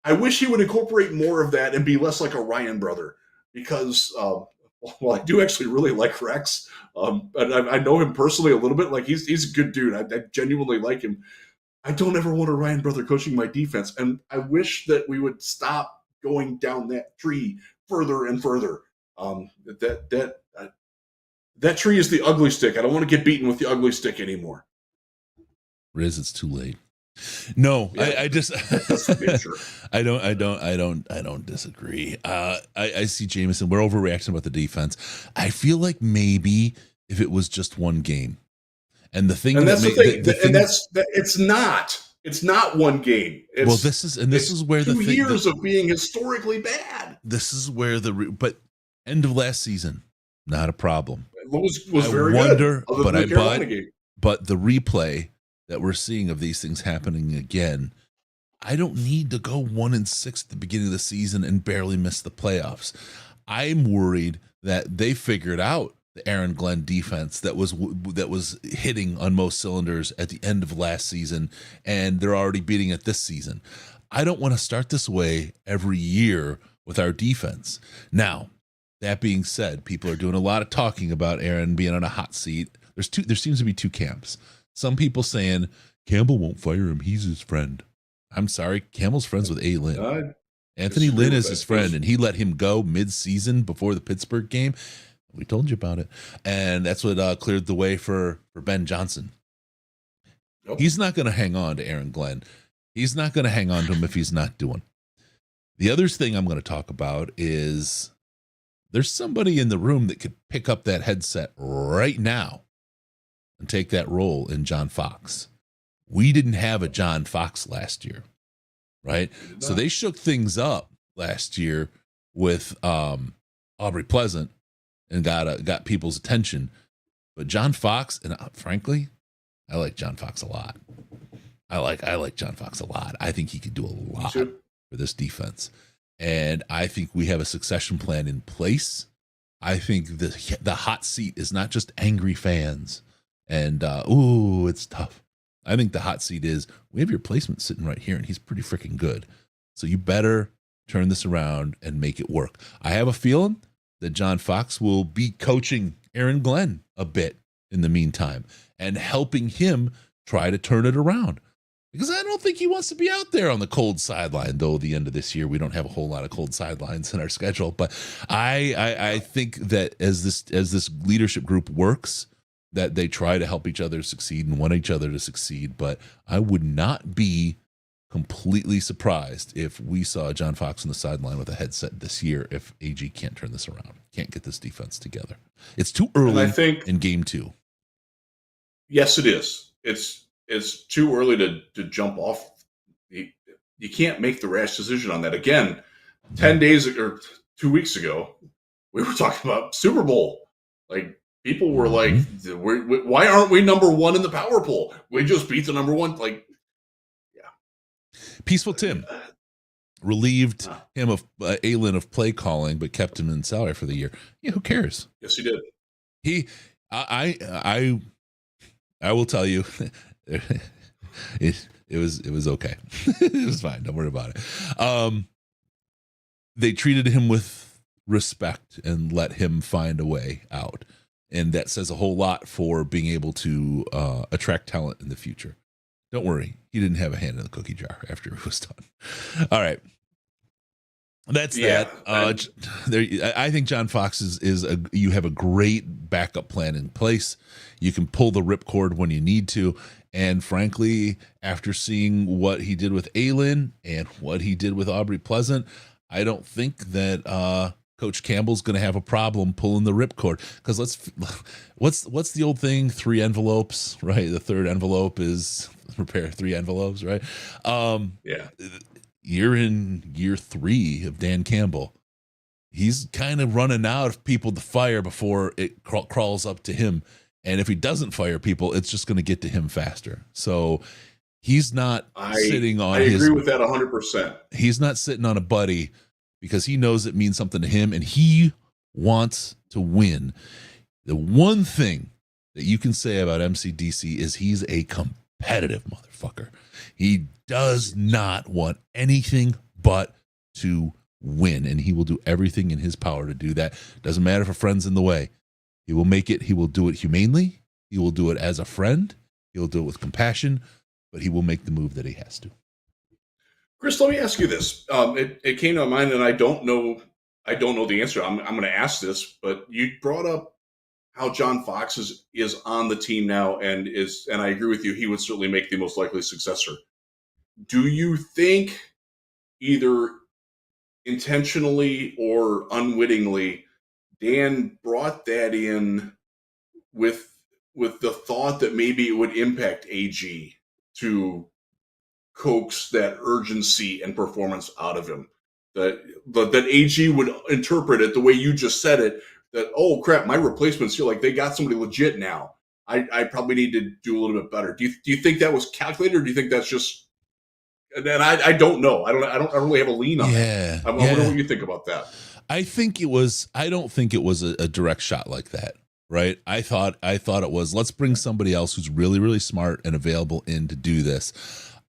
I wish he would incorporate more of that and be less like a Ryan brother, because I do actually really like Rex, and I know him personally a little bit. Like, he's a good dude. I genuinely like him. I don't ever want a Ryan brother coaching my defense, and I wish that we would stop going down that tree further and further. That tree is the ugly stick. I don't want to get beaten with the ugly stick anymore. Riz, it's too late. No, yeah, I just I don't disagree. I see Jameson. We're overreacting about the defense. I feel like maybe if it was just one game, and the thing, it's not one game. This is where the 2 years of being historically bad. This is where but end of last season, not a problem. It was very good. But the replay that we're seeing of these things happening again, I don't need to go 1-6 at the beginning of the season and barely miss the playoffs. I'm worried that they figured out the Aaron Glenn defense that was hitting on most cylinders at the end of last season, and they're already beating it this season. I don't want to start this way every year with our defense. Now, that being said, people are doing a lot of talking about Aaron being on a hot seat. There seems to be two camps. Some people saying Campbell won't fire him. He's his friend. I'm sorry. Campbell's friends with A. Lynn. Anthony Lynn is his friend, and he let him go mid-season before the Pittsburgh game. We told you about it. And that's what cleared the way for Ben Johnson. Nope. He's not going to hang on to Aaron Glenn. He's not going to hang on to him if he's not doing. The other thing I'm going to talk about is there's somebody in the room that could pick up that headset right now and take that role in John Fox. We didn't have a John Fox last year, right? So they shook things up last year with Aubrey Pleasant and got people's attention. But John Fox, and frankly, I like John Fox a lot. I like John Fox a lot. I think he could do a lot for this defense. And I think we have a succession plan in place. I think the hot seat is not just angry fans and, it's tough. I think the hot seat is we have your placement sitting right here, and he's pretty freaking good. So you better turn this around and make it work. I have a feeling that John Fox will be coaching Aaron Glenn a bit in the meantime and helping him try to turn it around. Because I don't think he wants to be out there on the cold sideline, though. At the end of this year, we don't have a whole lot of cold sidelines in our schedule. But I think that as this leadership group works, that they try to help each other succeed and want each other to succeed. But I would not be completely surprised if we saw John Fox on the sideline with a headset this year if AG can't turn this around, can't get this defense together. It's too early in game 2. Yes, it is. It's too early to jump off. You can't make the rash decision on that. Again, 10 days or 2 weeks ago, we were talking about Super Bowl. Like, people were like, why aren't we number 1 in the power poll? We just beat the number 1. Like, yeah. Peaceful Tim relieved him of Aylin of play calling, but kept him in salary for the year. Yeah, who cares? Yes, he did. I will tell you, it was okay. It was fine. Don't worry about it. They treated him with respect and let him find a way out. And that says a whole lot for being able to attract talent in the future. Don't worry. He didn't have a hand in the cookie jar after it was done. All right. That's Yeah, that. There, I think John Fox you have a great backup plan in place. You can pull the ripcord when you need to. And frankly, after seeing what he did with Aylin and what he did with Aubrey Pleasant, I don't think that Coach Campbell's going to have a problem pulling the ripcord. Because what's the old thing? 3 envelopes, right? The third envelope is prepare 3 envelopes, right? yeah. You're in year 3 of Dan Campbell. He's kind of running out of people to fire before it crawls up to him. And if he doesn't fire people, it's just going to get to him faster. So he's not sitting on I agree with that 100%. He's not sitting on a buddy because he knows it means something to him and he wants to win. The one thing that you can say about MCDC is he's a competitive motherfucker. He does not want anything but to win, and he will do everything in his power to do that. Doesn't matter if a friend's in the way. He will make it. He will do it humanely. He will do it as a friend. He will do it with compassion, but he will make the move that he has to. Chris, let me ask you this. It came to mind, and I don't know the answer. I'm going to ask this, but you brought up how John Fox is on the team now, and I agree with you. He would certainly make the most likely successor. Do you think either intentionally or unwittingly, Dan brought that in with the thought that maybe it would impact AG to coax that urgency and performance out of him? That AG would interpret it the way you just said it, that, oh crap, my replacements feel like they got somebody legit now. I probably need to do a little bit better. Do you think that was calculated, or do you think that's just? And I don't know. I don't really have a lean on it. I wonder what you think about that. I don't think it was a direct shot like that, right? I thought it was, let's bring somebody else who's really, really smart and available in to do this.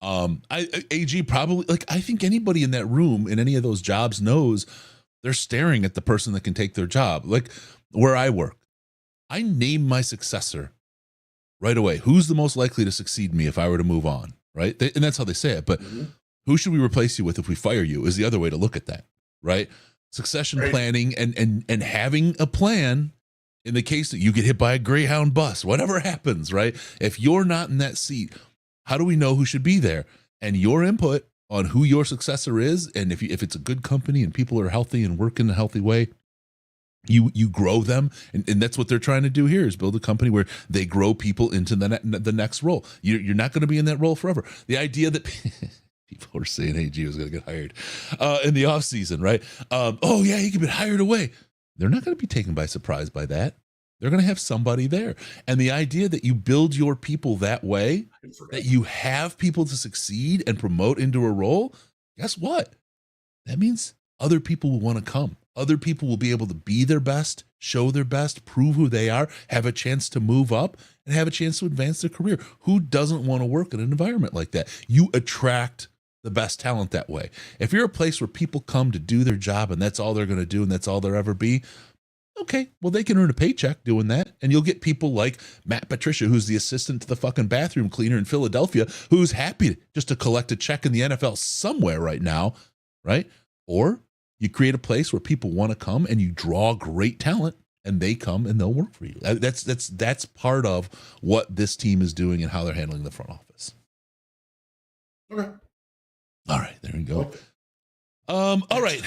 AG probably, like, I think anybody in that room in any of those jobs knows they're staring at the person that can take their job. Like where I work, I name my successor right away. Who's the most likely to succeed me if I were to move on? Right. And that's how they say it. But who should we replace you with if we fire you is the other way to look at that. Right. Succession planning and having a plan in the case that you get hit by a Greyhound bus, whatever happens. Right. If you're not in that seat, how do we know who should be there? And your input on who your successor is. And if it's a good company and people are healthy and work in a healthy way, you grow them, and that's what they're trying to do here, is build a company where they grow people into the next role. You're not going to be in that role forever. The idea that people were saying AG was going to get hired in the off season, right? Oh yeah, he could be hired away. They're not going to be taken by surprise by that. They're going to have somebody there. And the idea that you build your people that way, that you have people to succeed and promote into a role, guess what? That means other people will want to come. Other people will be able to be their best, show their best, prove who they are, have a chance to move up, and have a chance to advance their career. Who doesn't want to work in an environment like that? You attract the best talent that way. If you're a place where people come to do their job and that's all they're going to do and that's all they'll ever be, okay, well, they can earn a paycheck doing that. And you'll get people like Matt Patricia, who's the assistant to the fucking bathroom cleaner in Philadelphia, who's happy just to collect a check in the NFL somewhere right now, right? Or you create a place where people want to come and you draw great talent and they come and they'll work for you. That's part of what this team is doing and how they're handling the front office. Okay. All right, there we go. All right,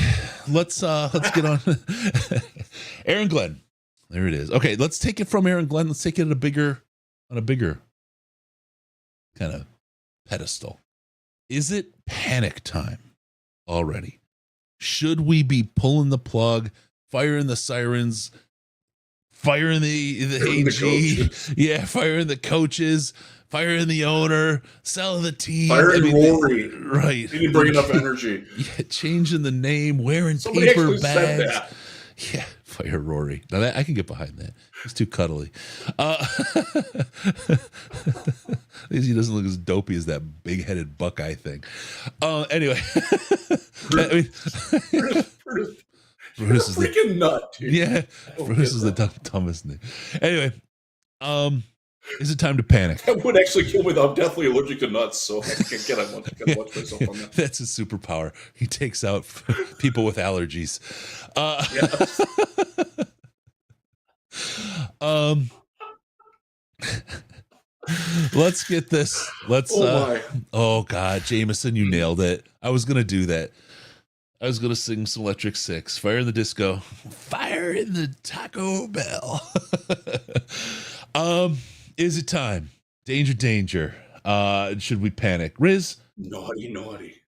let's get on. Aaron Glenn, there it is. Okay, let's take it from Aaron Glenn. Let's take it on a bigger kind of pedestal. Is it panic time already? Should we be pulling the plug, firing the sirens, firing the AG, firing the coaches, firing the owner, selling the team, firing Rory, right? He didn't bring enough energy. Yeah, changing the name, wearing Somebody paper actually said bags. that. Yeah, fire Rory. Now that I can get behind that. He's too cuddly. He doesn't look as dopey as that big-headed Buckeye thing. Anyway, Bruce is freaking nut, dude. Yeah, Bruce is the dumbest name. Anyway, Is it time to panic? That would actually kill me, though. I'm definitely allergic to nuts, so I gotta watch myself on that. That's a superpower. He takes out people with allergies. Let's get this. Oh God, Jameson, you nailed it. I was gonna do that. I was gonna sing some Electric Six, Fire in the Disco, Fire in the Taco Bell. Is it time? Danger, danger. Should we panic? Riz? Naughty.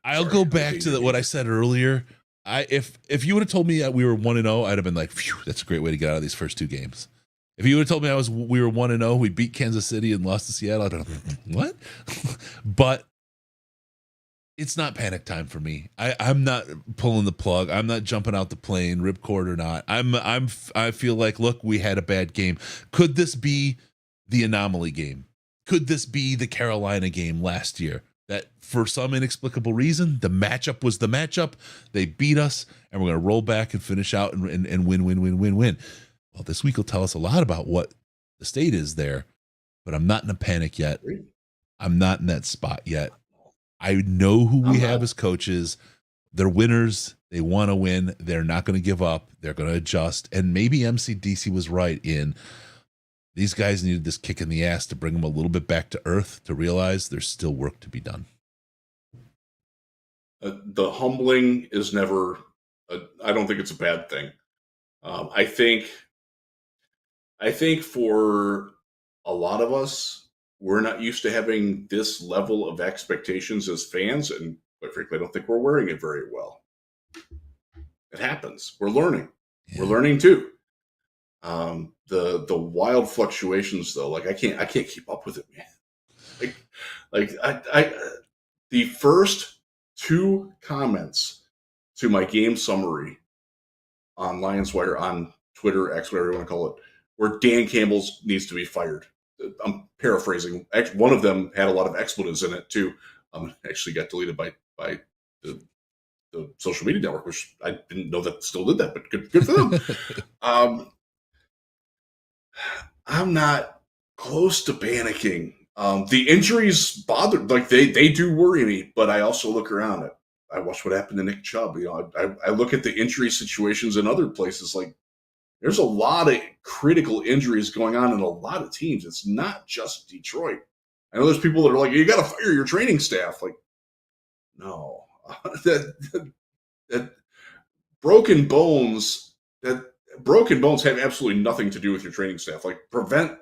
I'll go back to what I said earlier. If you would have told me that we were 1-0, I'd have been like, phew, that's a great way to get out of these first two games. If you would have told me we were 1-0, we beat Kansas City and lost to Seattle, I'd have been, what? But it's not panic time for me. I'm not pulling the plug. I'm not jumping out the plane, ripcord or not. I feel like, look, we had a bad game. Could this be the anomaly game? Could this be the Carolina game last year? That for some inexplicable reason, the matchup was the matchup. They beat us, and we're going to roll back and finish out and win. Well, this week will tell us a lot about what the state is there, but I'm not in a panic yet. I'm not in that spot yet. I know who we have as coaches. They're winners. They want to win. They're not going to give up. They're going to adjust. And maybe MCDC was right in these guys needed this kick in the ass to bring them a little bit back to earth, to realize there's still work to be done. The humbling is never, I don't think it's a bad thing. I think for a lot of us, we're not used to having this level of expectations as fans, and quite frankly, I don't think we're wearing it very well. It happens. We're learning. Yeah. We're learning too. The wild fluctuations, though, like I can't keep up with it, man. I the first two comments to my game summary on Lions Wire, on Twitter, X, whatever you want to call it, where Dan Campbell needs to be fired. I'm paraphrasing. Actually, one of them had a lot of expletives in it too. Actually got deleted by the social media network, which I didn't know that still did that, but good for them. I'm not close to panicking. The injuries bother, like they do worry me, but I also look around it. I watch what happened to Nick Chubb. You know, I look at the injury situations in other places. Like there's a lot of critical injuries going on in a lot of teams. It's not just Detroit. I know there's people that are like, you got to fire your training staff. Like, no, that broken bones have absolutely nothing to do with your training staff. Like prevent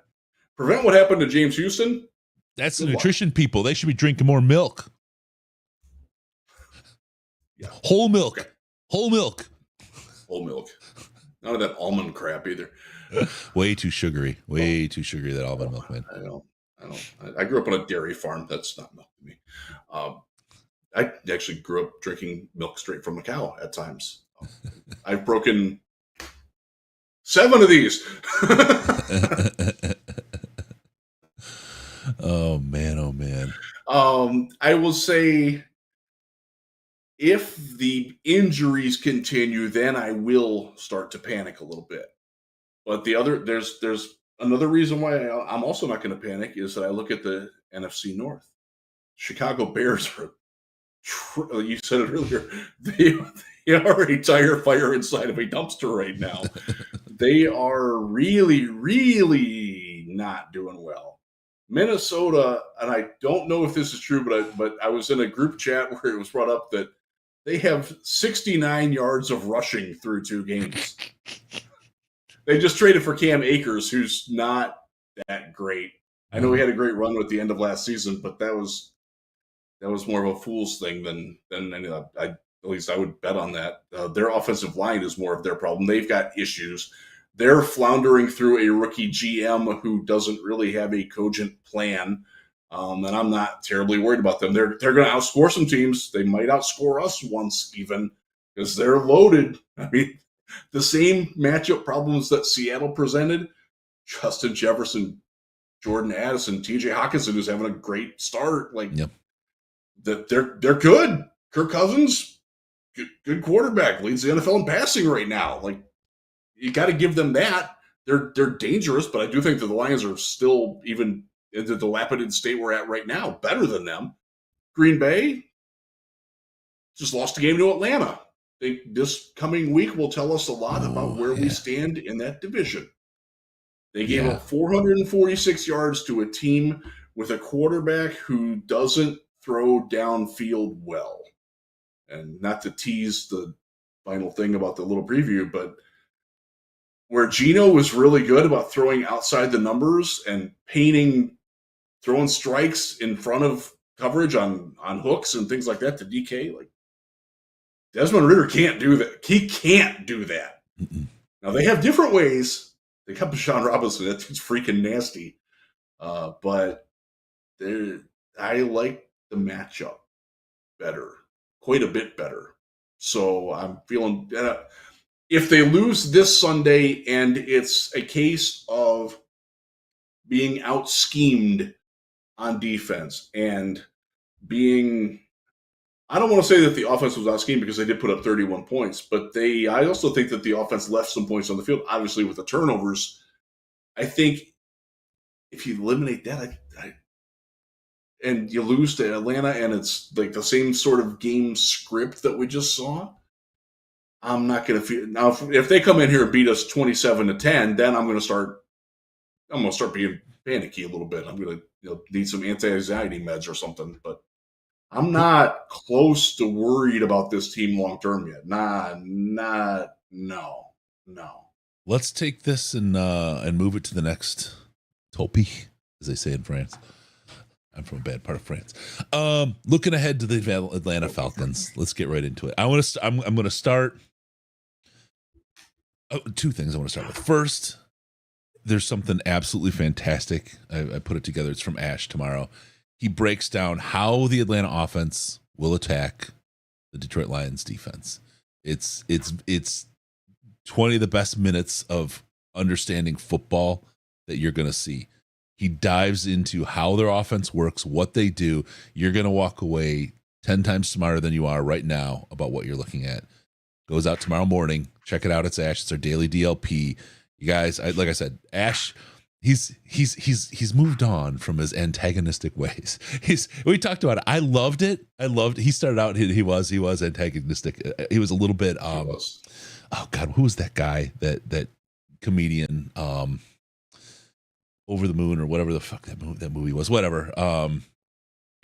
what happened to James Houston. That's the nutrition people. They should be drinking more milk. Yeah. Whole milk. Okay. Whole milk. None of that almond crap either. Way too sugary. Too sugary, that almond milk, man. I know. I grew up on a dairy farm. That's not milk to me. I actually grew up drinking milk straight from a cow at times. I've broken 7 of these. Oh man. I will say, if the injuries continue, then I will start to panic a little bit. But there's another reason why I'm also not going to panic is that I look at the NFC North. Chicago Bears are, you said it earlier, they are a tire fire inside of a dumpster right now. They are really, really not doing well. Minnesota, and I don't know if this is true, but I was in a group chat where it was brought up that they have 69 yards of rushing through 2 games. They just traded for Cam Akers, who's not that great. I know he had a great run at the end of last season, but that was more of a fool's thing than at least I would bet on that. Their offensive line is more of their problem. They've got issues. They're floundering through a rookie GM who doesn't really have a cogent plan, and I'm not terribly worried about them. They're going to outscore some teams. They might outscore us once even because they're loaded. I mean, the same matchup problems that Seattle presented, Justin Jefferson, Jordan Addison, TJ Hawkinson, who's having a great start. Like, yep. They're good. Kirk Cousins, good quarterback, leads the NFL in passing right now. Like, you got to give them that. they're dangerous, but I do think that the Lions are still, even in the dilapidated state we're at right now, better than them. Green Bay just lost a game to Atlanta. This coming week will tell us a lot about where we stand in that division. They gave up 446 yards to a team with a quarterback who doesn't throw downfield well. And not to tease the final thing about the little preview, but where Geno was really good about throwing outside the numbers and throwing strikes in front of coverage on hooks and things like that to DK, like Desmond Ridder can't do that. He can't do that. Now, they have different ways. They got Bijan Robinson. That dude's freaking nasty. But I like the matchup better, quite a bit better. So I'm feeling if they lose this Sunday and it's a case of being out-schemed on defense and being – I don't want to say that the offense was out-schemed because they did put up 31 points, but I also think that the offense left some points on the field, obviously with the turnovers. I think if you eliminate that, and you lose to Atlanta and it's like the same sort of game script that we just saw, I'm not going to feel – now, if they come in here and beat us 27-10, then I'm going to start being panicky a little bit. I'm going to need some anti-anxiety meds or something, but I'm not close to worried about this team long term yet. No. Let's take this and move it to the next topic, as they say in France. I'm from a bad part of France. Looking ahead to the Atlanta Falcons, let's get right into it. I'm going to start. Two things I want to start with. First, there's something absolutely fantastic. I put it together. It's from Ash tomorrow. He breaks down how the Atlanta offense will attack the Detroit Lions defense. It's 20 of the best minutes of understanding football that you're going to see. He dives into how their offense works, what they do. You're going to walk away 10 times smarter than you are right now about what you're looking at. Goes out tomorrow morning. Check it out. It's Ash. It's our daily DLP. You guys, like I said, Ash, he's moved on from his antagonistic ways. We talked about it. I loved it. He started out, he was antagonistic. He was a little bit oh God, who was that guy, that comedian, Over the Moon or whatever the fuck that movie was, whatever.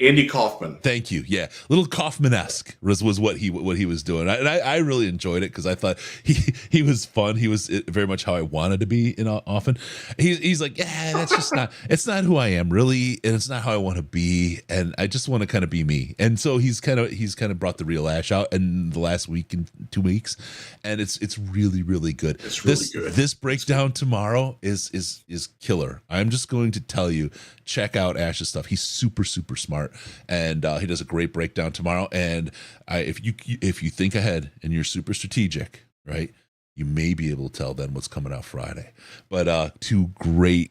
Andy Kaufman. Thank you. Yeah, little Kaufman-esque was what he was doing. I really enjoyed it because I thought he was fun. He was very much how I wanted to be often. He's like, yeah, that's just not. It's not who I am really, and it's not how I want to be, and I just want to kind of be me. And so he's kind of brought the real Ash out in the last week and 2 weeks, and it's really really good. It's really good. This breakdown tomorrow is killer. I'm just going to tell you, check out Ash's stuff. He's super super smart. And he does a great breakdown tomorrow. And if you think ahead and you're super strategic, right, you may be able to tell then what's coming out Friday. But two great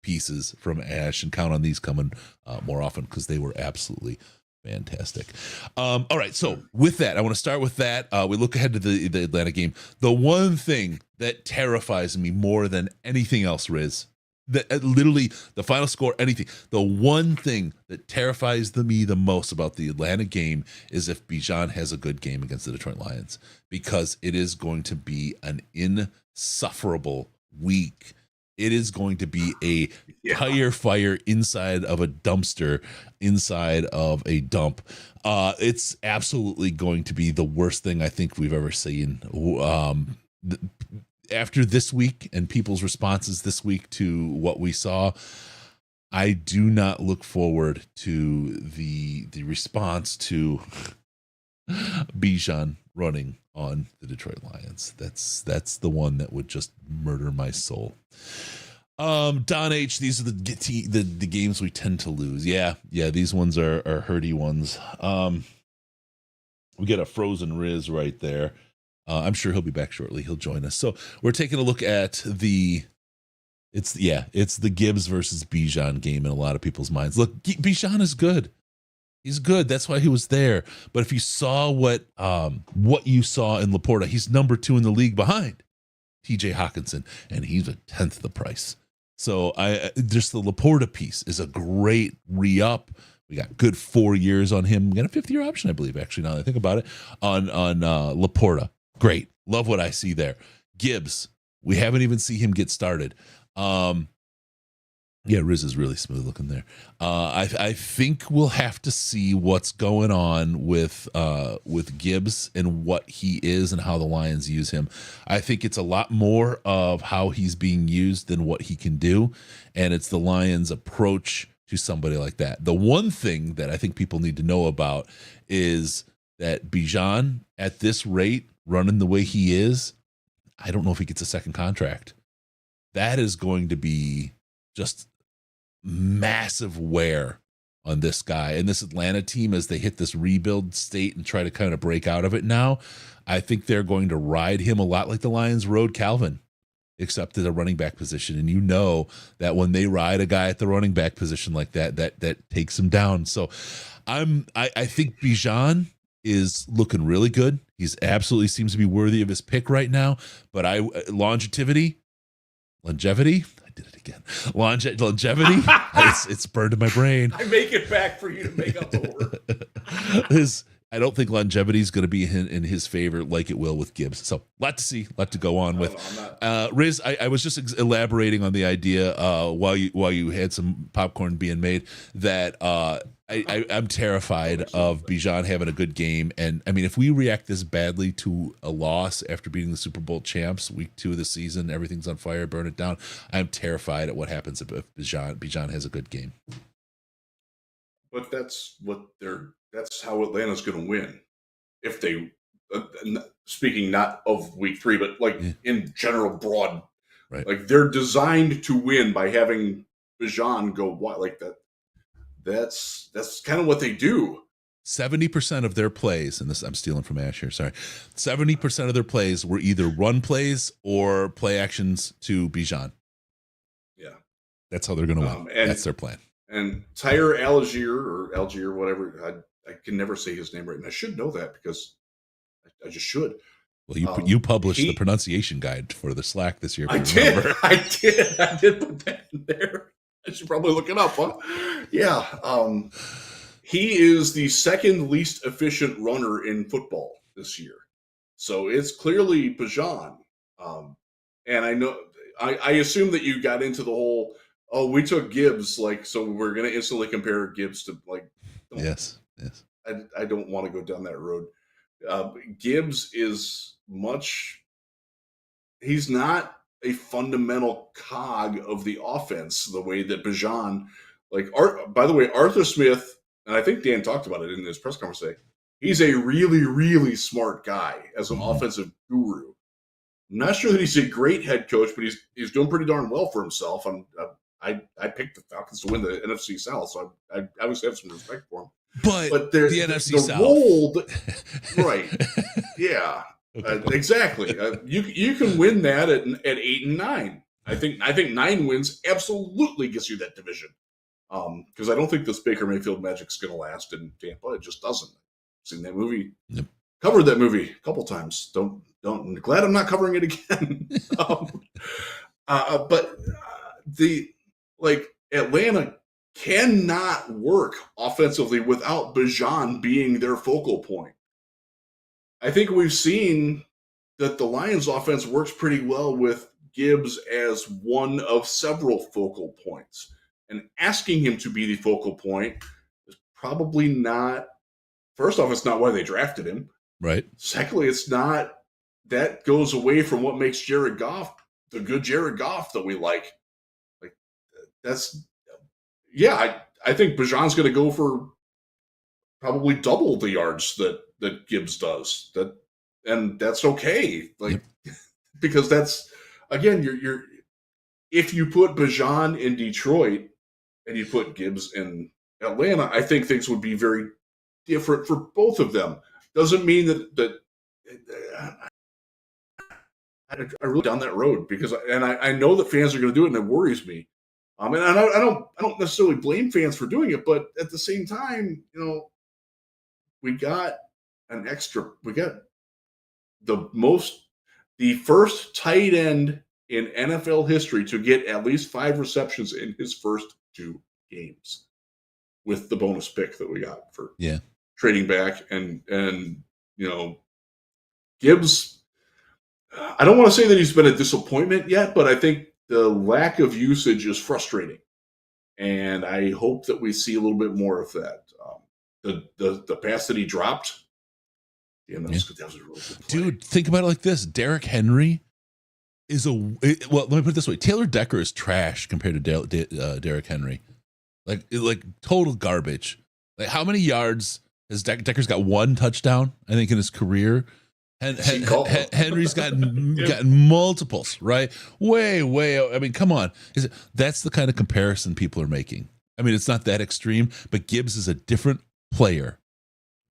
pieces from Ash, and count on these coming more often because they were absolutely fantastic. All right, so with that, I want to start with that. We look ahead to the Atlanta game. The one thing that terrifies me more than anything else, Riz, that literally the final score, anything. The one thing that terrifies me the most about the Atlanta game is if Bijan has a good game against the Detroit Lions, because it is going to be an insufferable week. It is going to be a tire fire inside of a dumpster, inside of a dump. It's absolutely going to be the worst thing I think we've ever seen. After this week and people's responses this week to what we saw, I do not look forward to the response to Bijan running on the Detroit Lions. That's the one that would just murder my soul. Don H, these are the games we tend to lose. Yeah, these ones are hurty ones. We get a frozen Riz right there. I'm sure he'll be back shortly. He'll join us. So we're taking a look at it's the Gibbs versus Bijan game in a lot of people's minds. Look, Bijan is good. He's good. That's why he was there. But if you saw what you saw in Laporta, he's number 2 in the league behind TJ Hawkinson, and he's a 10th the price. So just the Laporta piece is a great re-up. We got good 4 years on him. We got a 5th-year option, I believe, actually, now that I think about it, on Laporta. Great. Love what I see there. Gibbs, we haven't even seen him get started. Yeah, Riz is really smooth looking there. I think we'll have to see what's going on with Gibbs and what he is and how the Lions use him. I think it's a lot more of how he's being used than what he can do, and it's the Lions' approach to somebody like that. The one thing that I think people need to know about is that Bijan, at this rate, running the way he is, I don't know if he gets a second contract. That is going to be just massive wear on this guy and this Atlanta team as they hit this rebuild state and try to kind of break out of it now. I think they're going to ride him a lot like the Lions rode Calvin, except at a running back position. And you know that when they ride a guy at the running back position like that, that takes him down. So I think Bijan is looking really good. He's absolutely seems to be worthy of his pick right now. But longevity. I did it again. Longevity. It's burned in my brain. I make it back for you to make up the word. I don't think longevity is going to be in his favor like it will with Gibbs. So, lot to see, lot to go on with. Riz, I was just elaborating on the idea while you had some popcorn being made that I'm terrified of Bijan having a good game. And I mean, if we react this badly to a loss after beating the Super Bowl champs, week 2 of the season, everything's on fire, burn it down. I'm terrified at what happens if Bijan has a good game. But that's how Atlanta's going to win. If they, speaking not of week 3, but in general, broad, right? Like they're designed to win by having Bijan go wide like that. That's kind of what they do. 70% of their plays, and this I'm stealing from Ash here, sorry. 70% of their plays were either run plays or play actions to Bijan. Yeah. That's how they're going to win. That's their plan. And Tyre Algier, whatever, I can never say his name right, and I should know that because I just should. Well, you published the pronunciation guide for the Slack this year. I did put that in there. I should probably look it up, huh? Yeah. He is the second least efficient runner in football this year. So it's clearly Bijan. And I know I assume that you got into the whole, we took Gibbs, so we're going to instantly compare Gibbs to Yes. I don't want to go down that road. Gibbs is he's not a fundamental cog of the offense the way that Bijan, by the way, Arthur Smith, and I think Dan talked about it in his press conference today, he's a really, really smart guy as an offensive guru. I'm not sure that he's a great head coach, but he's doing pretty darn well for himself. I picked the Falcons to win the NFC South, so I obviously have some respect for him. But the NFC South, role right? Yeah, okay. Exactly. You can win that at 8 and 9. I think 9 wins absolutely gets you that division. Because I don't think this Baker Mayfield magic's going to last in Tampa. It just doesn't. Seen that movie. Yep. Covered that movie a couple times. Don't. Glad I'm not covering it again. But Atlanta cannot work offensively without Bijan being their focal point. I think we've seen that the Lions offense works pretty well with Gibbs as one of several focal points. And asking him to be the focal point is probably not, first off, it's not why they drafted him. Right. Secondly, it's not, that goes away from what makes Jared Goff the good Jared Goff that we like. I think Bijan's going to go for probably double the yards that Gibbs does. And that's okay. Because that's, again, you're if you put Bijan in Detroit and you put Gibbs in Atlanta, I think things would be very different for both of them. Doesn't mean that I really down that road because I know that fans are going to do it and it worries me. And I don't necessarily blame fans for doing it, but at the same time, we got the most the first tight end in NFL history to get at least 5 receptions in his first 2 games with the bonus pick that we got for trading back. And Gibbs, I don't want to say that he's been a disappointment yet, but I think the lack of usage is frustrating. And I hope that we see a little bit more of that. The pass that he dropped, that was a really good play. Dude, think about it like this. Derrick Henry is let me put it this way. Taylor Decker is trash compared to Derrick Henry. Like total garbage. Like, how many yards has Decker's got? 1 touchdown, I think, in his career. Henry's gotten multiples, right? Way. I mean, come on. That's the kind of comparison people are making. I mean, it's not that extreme, but Gibbs is a different player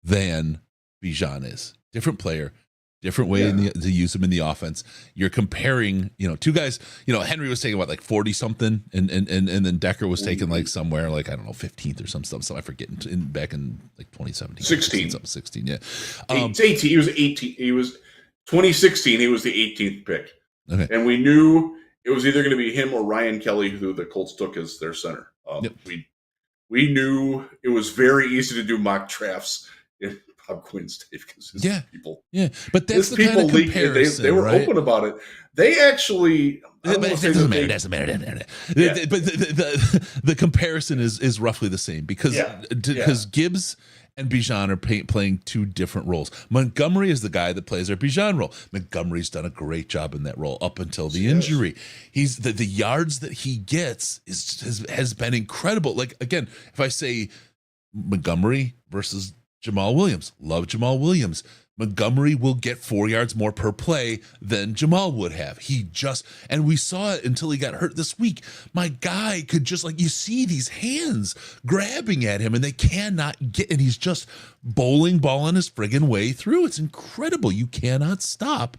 than Bijan is. Different player, different way to use him in the offense. You're comparing, 2 guys. Henry was taking 40 something, and then Decker was taking somewhere I don't know 15th or some stuff. So I forget. Back in 2017, 16, yeah. 18. He was 18. He was 2016. He was the 18th pick. Okay, and we knew it was either going to be him or Ryan Kelly, who the Colts took as their center. We knew it was very easy to do mock drafts in Bob Quinn's day because people. Yeah, but that's the kind of comparison. They were open about it. They actually. It doesn't matter. Yeah. But the comparison is roughly the same because Gibbs and Bijan are playing 2 different roles. Montgomery is the guy that plays our Bijan role. Montgomery's done a great job in that role up until the injury. He's the yards that he gets has been incredible. Like, again, if I say Montgomery versus Jamal Williams, love Jamal Williams. Montgomery will get 4 yards more per play than Jamal would have. And we saw it until he got hurt this week. My guy could just you see these hands grabbing at him and they cannot get, and he's just bowling balling his friggin' way through. It's incredible. You cannot stop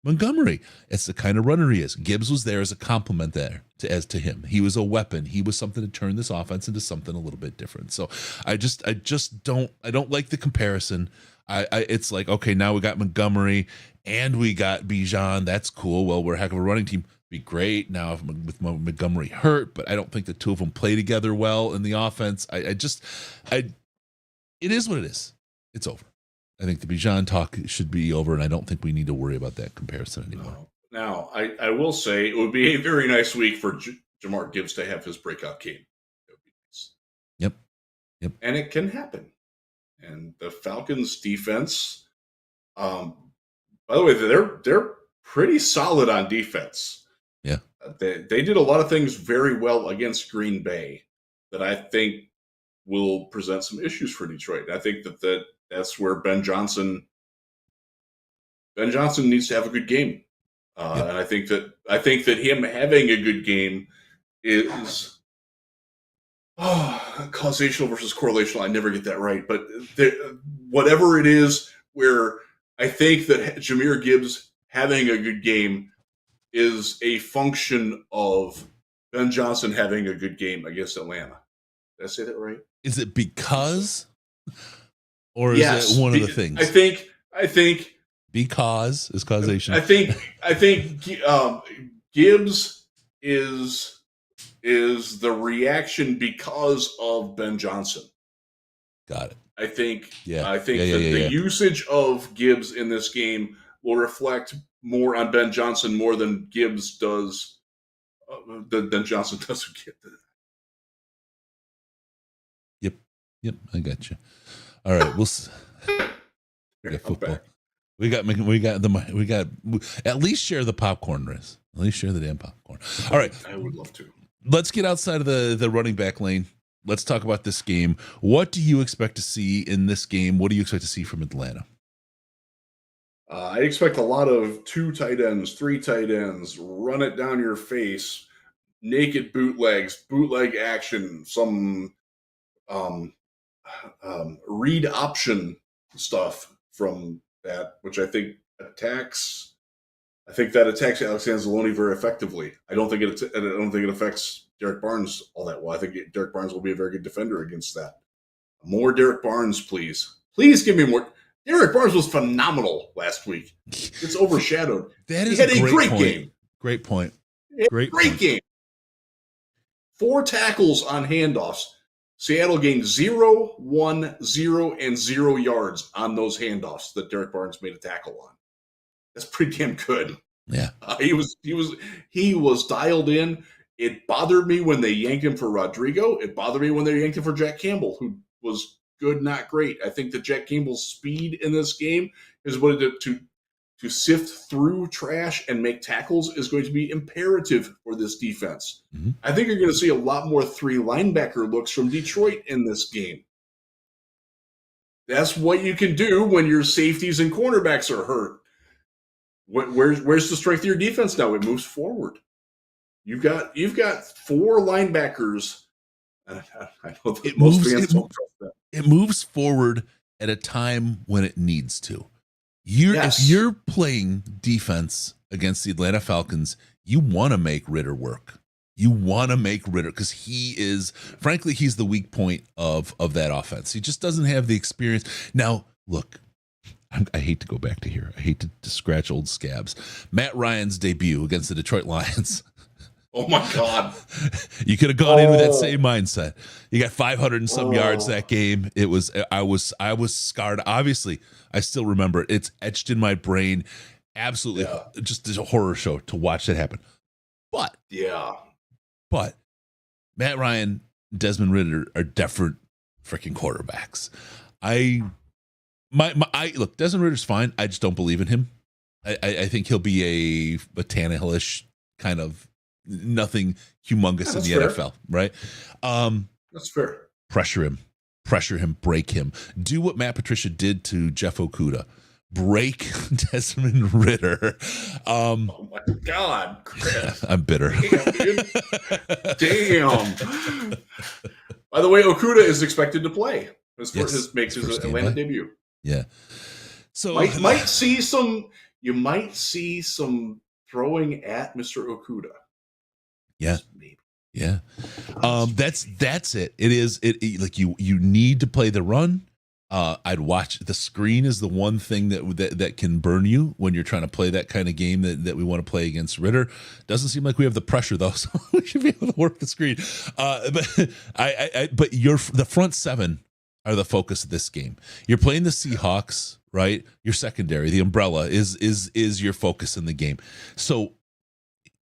Montgomery. It's the kind of runner he is. Gibbs was there as a compliment to him. He was a weapon. He was something to turn this offense into something a little bit different. So I don't like the comparison. It's like, okay, now we got Montgomery and we got Bijan. That's cool. Well, we're a heck of a running team. Be great now with Montgomery hurt, but I don't think the 2 of them play together well in the offense. It is what it is. It's over. I think the Bijan talk should be over, and I don't think we need to worry about that comparison anymore. Now, I will say it would be a very nice week for Jamar Gibbs to have his breakout game. That would be nice. Yep. And it can happen. And the Falcons defense, by the way, they're pretty solid on defense. Yeah. They did a lot of things very well against Green Bay that I think will present some issues for Detroit. I think that's where Ben Johnson needs to have a good game. And I think that him having a good game is causational versus correlational. I never get that right, but whatever it is, where I think that Jahmyr Gibbs having a good game is a function of Ben Johnson having a good game against Atlanta. Did I say that right? Is it because, or is it one of the things? I think because is causation. I think Gibbs is the reaction because of Ben Johnson. Got it. I think the usage of Gibbs in this game will reflect more on Ben Johnson more than Gibbs does. Than Johnson does with Gibbs. Yep, I got you. All right, we got football. We got. At least share the popcorn, Riz. At least share the damn popcorn. All right, I would love to. Let's get outside of the running back lane. Let's talk about this game. What do you expect to see in this game? What do you expect to see from Atlanta? I expect a lot of 2 tight ends, 3 tight ends, run it down your face, naked bootleg action, some read option stuff from that, which I think attacks Alex Anzalone very effectively. I don't think it affects Derek Barnes all that well. I think Derek Barnes will be a very good defender against that. More Derek Barnes, please. Please give me more. Derek Barnes was phenomenal last week. It's overshadowed. That is he had a great point. game. Great point. Great game. 4 tackles on handoffs. Seattle gained 0, 1, 0, and 0 yards on those handoffs that Derek Barnes made a tackle on. That's pretty damn good. Yeah. He was dialed in. It bothered me when they yanked him for Rodrigo. It bothered me when they yanked him for Jack Campbell, who was good, not great. I think that Jack Campbell's speed in this game is what to sift through trash and make tackles is going to be imperative for this defense. Mm-hmm. I think you're going to see a lot more 3 linebacker looks from Detroit in this game. That's what you can do when your safeties and cornerbacks are hurt. Where's the strength of your defense now? It moves forward. You've got 4 linebackers. I know that most fans don't trust that. It moves forward at a time when it needs to. If you're playing defense against the Atlanta Falcons, you want to make Ritter work. You want to make Ritter because he's the weak point of that offense. He just doesn't have the experience. Now, look, I hate to go back to here. I hate to scratch old scabs. Matt Ryan's debut against the Detroit Lions. Oh my God! You could have gone in with that same mindset. You got 500 and some yards that game. I was scarred. Obviously, I still remember it. It's etched in my brain. Absolutely, just a horror show to watch that happen. But Matt Ryan, Desmond Ridder are different freaking quarterbacks. Look, Desmond Ridder's fine. I just don't believe in him. I think he'll be a Tannehill-ish kind of. Nothing humongous in the fair. NFL, right? That's fair. Pressure him, break him. Do what Matt Patricia did to Jeff Okudah. Break Desmond Ridder. Oh my God, Chris. I'm bitter. Damn. By the way, Okudah is expected to play. Makes his Atlanta debut. Yeah. So you might see some throwing at Mr. Okudah. Yeah. Yeah. That's it. It is like you need to play the run. I'd watch the screen is the one thing that can burn you when you're trying to play that kind of game that we want to play against Ridder. Doesn't seem like we have the pressure though, so we should be able to work the screen. But the front 7 are the focus of this game. You're playing the Seahawks, right? Your secondary, the umbrella is your focus in the game. So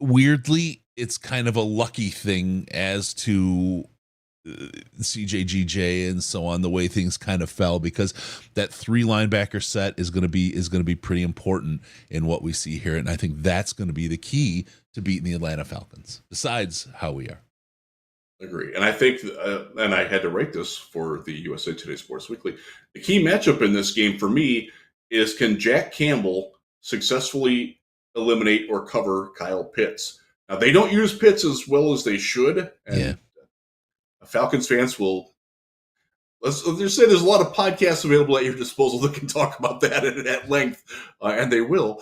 weirdly, it's kind of a lucky thing as to CJGJ and so on, the way things kind of fell, because that 3 linebacker set is going to be pretty important in what we see here. And I think that's going to be the key to beating the Atlanta Falcons, besides how we are. Agree. And I think, and I had to write this for the USA Today Sports Weekly, the key matchup in this game for me is, can Jack Campbell successfully eliminate or cover Kyle Pitts? Now, they don't use Pitts as well as they should. And Falcons fans will, let's just say there's a lot of podcasts available at your disposal that can talk about that at length, and they will.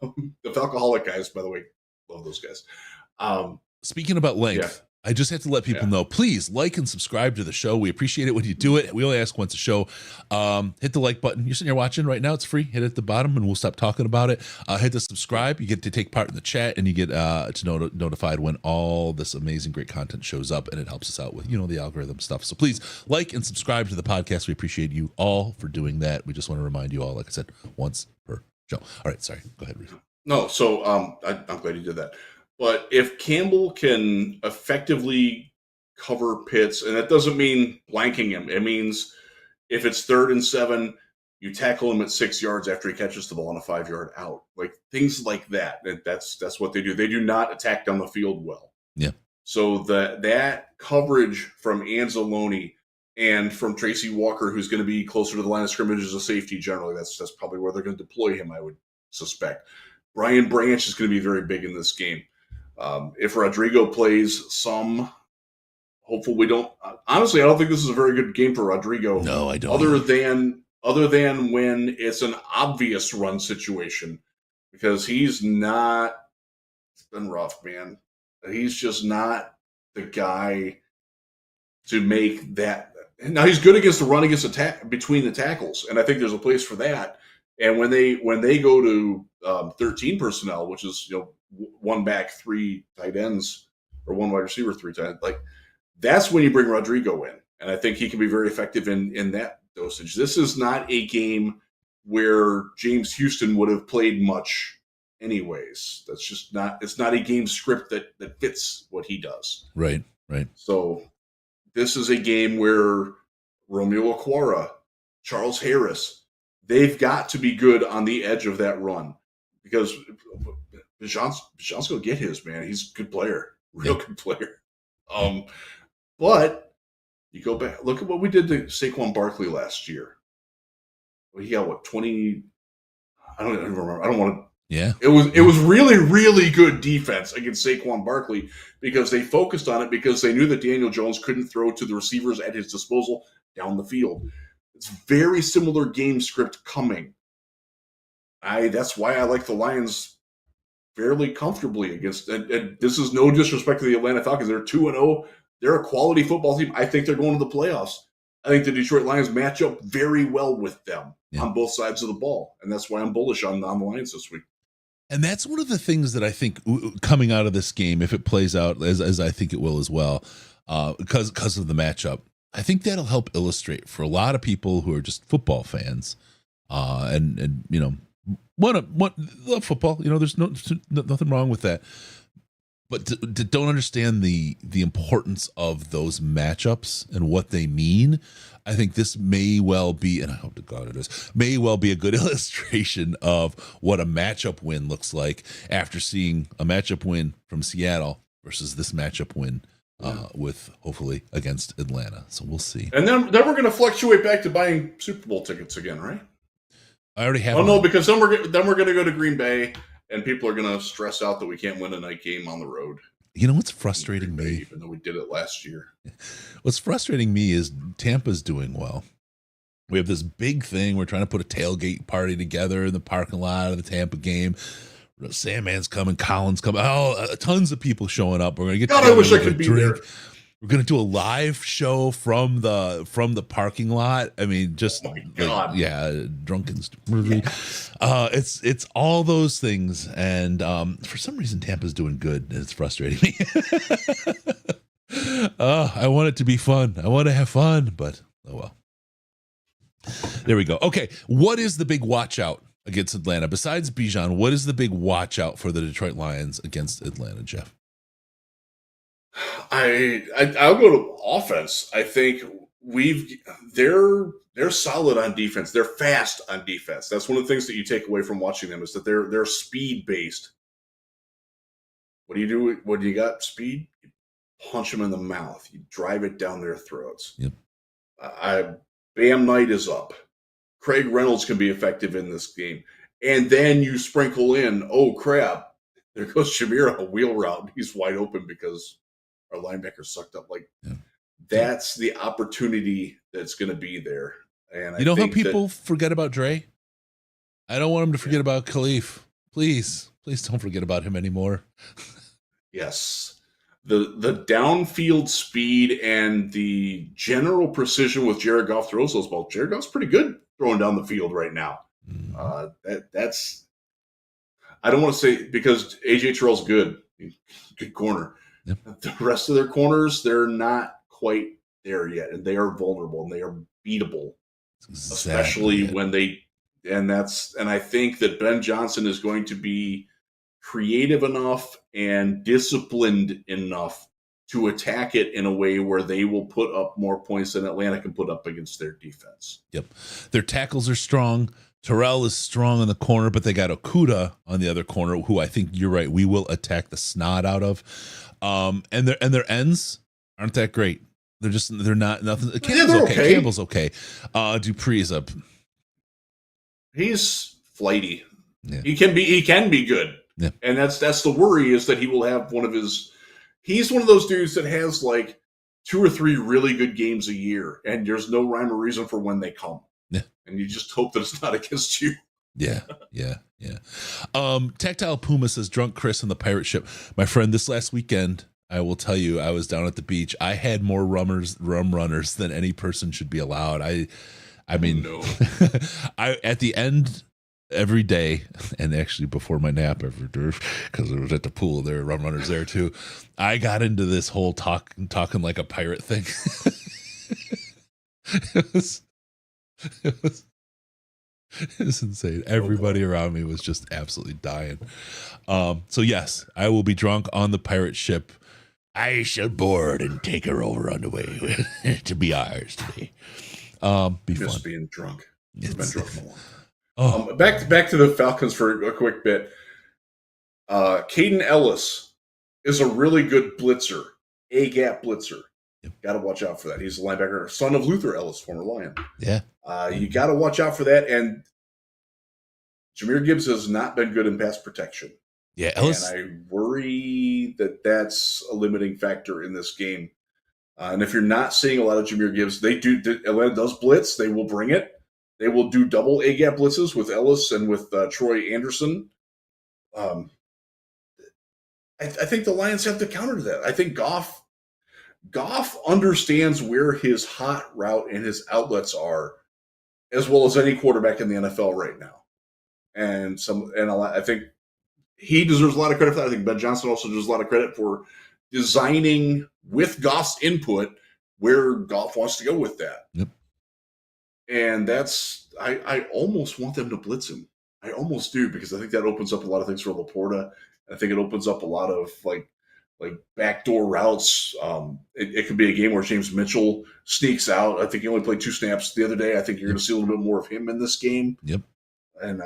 The Falcoholic guys, by the way, love those guys. Speaking about length, I just have to let people know, please like and subscribe to the show. We appreciate it when you do it. We only ask once a show. Hit the like button. You're sitting here watching right now. It's free. Hit it at the bottom and we'll stop talking about it. Hit the subscribe. You get to take part in the chat and you get notified when all this amazing, great content shows up, and it helps us out with, the algorithm stuff. So please like and subscribe to the podcast. We appreciate you all for doing that. We just want to remind you all, like I said, once per show. All right. Sorry. Go ahead, Reese. No. So I'm glad you did that. But if Campbell can effectively cover Pitts, and that doesn't mean blanking him. It means if it's 3rd and 7, you tackle him at 6 yards after he catches the ball on a 5-yard out. Like things like that. That's what they do. They do not attack down the field well. Yeah. So that coverage from Anzalone and from Tracy Walker, who's going to be closer to the line of scrimmage as a safety generally, that's probably where they're going to deploy him, I would suspect. Brian Branch is going to be very big in this game. If Rodrigo plays some, hopefully we don't. Honestly, I don't think this is a very good game for Rodrigo. No, I don't. Other than when it's an obvious run situation, because he's not. It's been rough, man. He's just not the guy to make that. now he's good against the run, against between the tackles, and I think there's a place for that. And when they go to 13 personnel, which is one back, three tight ends, or one wide receiver, three tight ends, like that's when you bring Rodrigo in, and I think he can be very effective in that dosage. This is not a game where James Houston would have played much anyways. That's just not, it's not a game script that fits what he does. Right. So this is a game where Romeo Okwara, Charles Harris, they've got to be good on the edge of that run, because Bijan's going to get his, man. He's a good player, good player. But you go back, look at what we did to Saquon Barkley last year. He got 20? I don't even remember. I don't want to. Yeah. It was really, really good defense against Saquon Barkley, because they focused on it, because they knew that Daniel Jones couldn't throw to the receivers at his disposal down the field. It's very similar game script coming. That's why I like the Lions fairly comfortably against. And this is no disrespect to the Atlanta Falcons. They're 2-0. They're a quality football team. I think they're going to the playoffs. I think the Detroit Lions match up very well with them on both sides of the ball, and that's why I'm bullish on the Lions this week. And that's one of the things that I think coming out of this game, if it plays out as I think it will as well, because of the matchup, I think that'll help illustrate for a lot of people who are just football fans, and love football. There's nothing wrong with that. But to don't understand the importance of those matchups and what they mean, I think this may well be, and I hope to God it is, may well be a good illustration of what a matchup win looks like after seeing a matchup win from Seattle versus this matchup win with hopefully against Atlanta. So we'll see. And then we're going to fluctuate back to buying Super Bowl tickets again, right? I already have. Oh no, because then we're going to go to Green Bay. And people are going to stress out that we can't win a night game on the road. You know what's frustrating me? Even though we did it last year. What's frustrating me is Tampa's doing well. We have this big thing. We're trying to put a tailgate party together in the parking lot of the Tampa game. Sandman's coming. Colin's coming. Tons of people showing up. We're going to get together. I wish I could be there. We're going to do a live show from the parking lot. I mean, just drunken. It's all those things, and for some reason, Tampa's doing good, and it's frustrating me. I want it to be fun. I want to have fun, but oh well. There we go. Okay, what is the big watch out against Atlanta besides Bijan? What is the big watch out for the Detroit Lions against Atlanta, Jeff? I'll go to offense. I think they're solid on defense. They're fast on defense. That's one of the things that you take away from watching them, is that they're speed based. What do you do when you got speed? You punch them in the mouth. You drive it down their throats. Yep. Bam Knight is up. Craig Reynolds can be effective in this game, and then you sprinkle in, oh crap, there goes Shamir on a wheel route. He's wide open because our linebacker sucked up. That's the opportunity that's going to be there. And you know how people forget about Dre? I don't want him to forget about Khalif. Please don't forget about him anymore. Yes. The downfield speed and the general precision with Jared Goff throws those balls. Jared Goff's pretty good throwing down the field right now. That's I don't want to say, because AJ Terrell's good corner. Yep. The rest of their corners, they're not quite there yet, and they are vulnerable and they are beatable, especially when they. And I think that Ben Johnson is going to be creative enough and disciplined enough to attack it in a way where they will put up more points than Atlanta can put up against their defense. Their tackles are strong. Terrell is strong in the corner, but they got Okudah on the other corner, who I think you're right, we will attack the snot out of. And their ends aren't that great. They're not nothing. Campbell's okay. Campbell's okay. Dupree is up. He's flighty. Yeah. He can be good. Yeah. And that's the worry, is that he will have he's one of those dudes that has like 2 or 3 really good games a year, and there's no rhyme or reason for when they come. Yeah. And you just hope that it's not against you. Yeah. Tactile Puma says, drunk Chris on the pirate ship. My friend, this last weekend, I will tell you, I was down at the beach. I had more rum runners than any person should be allowed. I mean, no. I at the end every day, and actually before my nap every day, because it was at the pool, there were rum runners there too. I got into this whole talking like a pirate thing. It was insane. Everybody around me was just absolutely dying. So yes, I will be drunk on the pirate ship. I shall board and take her over on the way to be ours today. Be Just fun. being drunk. I've been drunk for a while. Oh, Back to the Falcons for a quick bit. Caden Ellis is a really good blitzer, A-gap blitzer. Yep. Got to watch out for that. He's a linebacker, son of Luther Ellis, former Lion. yeah. You got to watch out for that. And Jahmyr Gibbs has not been good in pass protection. Yeah, Ellis. And I worry that that's a limiting factor in this game. And if you're not seeing a lot of Jahmyr Gibbs, Atlanta does blitz. They will bring it. They will do double A-gap blitzes with Ellis and with Troy Anderson. I think the Lions have to counter to that. I think Goff understands where his hot route and his outlets are, as well as any quarterback in the NFL right now. And I think he deserves a lot of credit for that. I think Ben Johnson also deserves a lot of credit for designing with Goff's input where Goff wants to go with that. Yep. And I almost want them to blitz him. I almost do, because I think that opens up a lot of things for Laporta. I think it opens up a lot of like backdoor routes. It could be a game where James Mitchell sneaks out. I think he only played 2 snaps the other day. I think you're going to see a little bit more of him in this game. Yep. And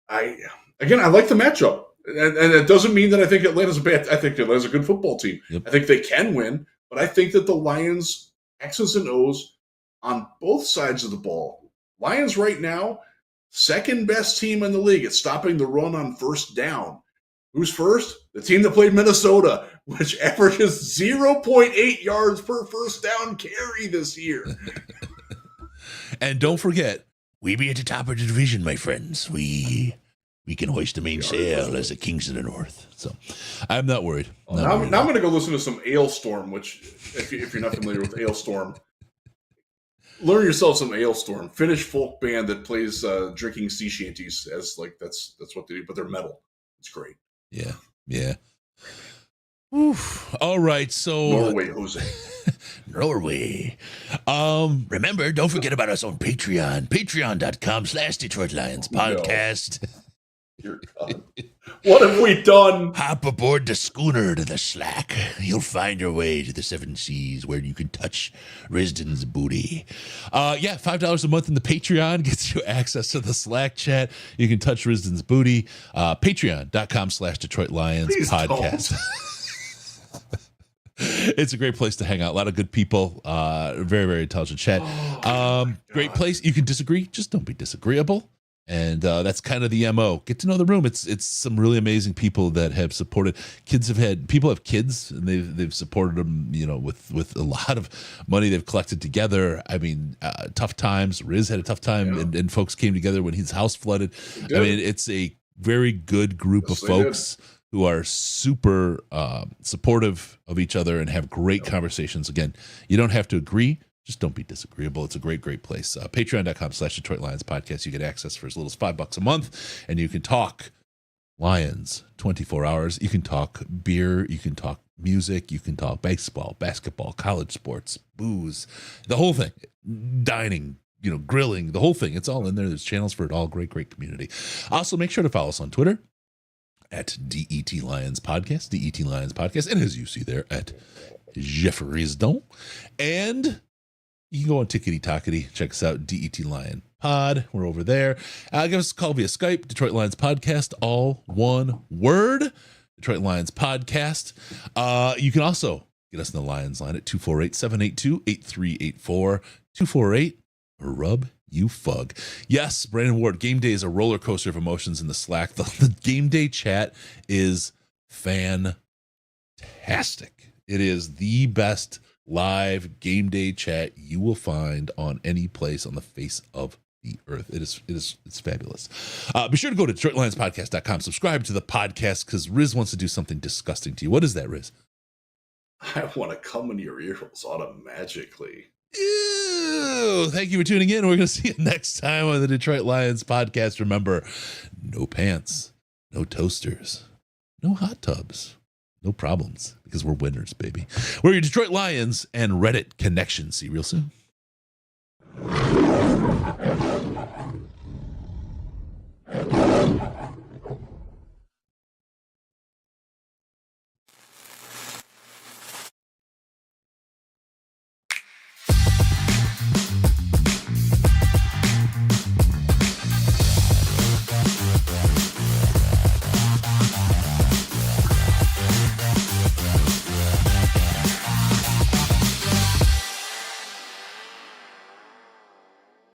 I like the matchup. And it doesn't mean that I think Atlanta's I think Atlanta's a good football team. Yep. I think they can win, but I think that the Lions, X's and O's on both sides of the ball. Lions right now, second best team in the league at stopping the run on first down. Who's first? The team that played Minnesota, which averages 0.8 yards per first down carry this year. And don't forget, we be at the top of the division, my friends. We can hoist the mainsail as the kings of the north. So I'm not worried. Now I'm going to go listen to some Ailstorm, which, if you're not familiar with Ailstorm, learn yourself some Ailstorm. Finnish folk band that plays drinking sea shanties as that's what they do, but they're metal. It's great. Yeah. Oof. All right, so Norway, Jose. Norway. Remember, don't forget about us on Patreon. Patreon.com/Detroit Lions podcast. Dear God. What have we done? Hop aboard the schooner to the Slack. You'll find your way to the 7 seas where you can touch Risden's booty. $5 a month in the Patreon gets you access to the Slack chat. You can touch Risden's booty. Patreon.com/Detroit Lions podcast. It's a great place to hang out. A lot of good people. Very, very intelligent chat. Great place. You can disagree. Just don't be disagreeable. And that's kind of the MO. Get to know the room. It's some really amazing people that have supported. People have kids, and they've supported them, with a lot of money they've collected together. I mean, tough times. Riz had a tough time, and folks came together when his house flooded. I mean, it's a very good group of folks who are super supportive of each other and have great conversations. Again, you don't have to agree. Just don't be disagreeable. It's a great, great place. Patreon.com/Detroit Lions podcast. You get access for as little as $5 a month, and you can talk Lions 24 hours. You can talk beer. You can talk music. You can talk baseball, basketball, college sports, booze, the whole thing, dining, grilling, the whole thing. It's all in there. There's channels for it all. Great, great community. Also, make sure to follow us on Twitter at DET Lions Podcast, DET Lions Podcast, and as you see there, at Jeffrey's Don. And you can go on Tickety Tockety. Check us out, DET Lion Pod. We're over there. Give us a call via Skype, Detroit Lions Podcast, all one word, Detroit Lions Podcast. You can also get us in the Lions line at 248-782-8384, 248 you fug. Yes, Brandon Ward, game day is a roller coaster of emotions in the Slack. The game day chat is fantastic. It is the best live game day chat you will find on any place on the face of the earth. It's fabulous. Be sure to go to DetroitLionsPodcast.com. Subscribe to the podcast because Riz wants to do something disgusting to you. What is that, Riz? I want to come into your earholes automatically. Ew. Thank you for tuning in. We're going to see you next time on the Detroit Lions podcast. Remember, no pants, no toasters, no hot tubs, no problems, because we're winners, baby. We're your Detroit Lions and Reddit connection. See you real soon.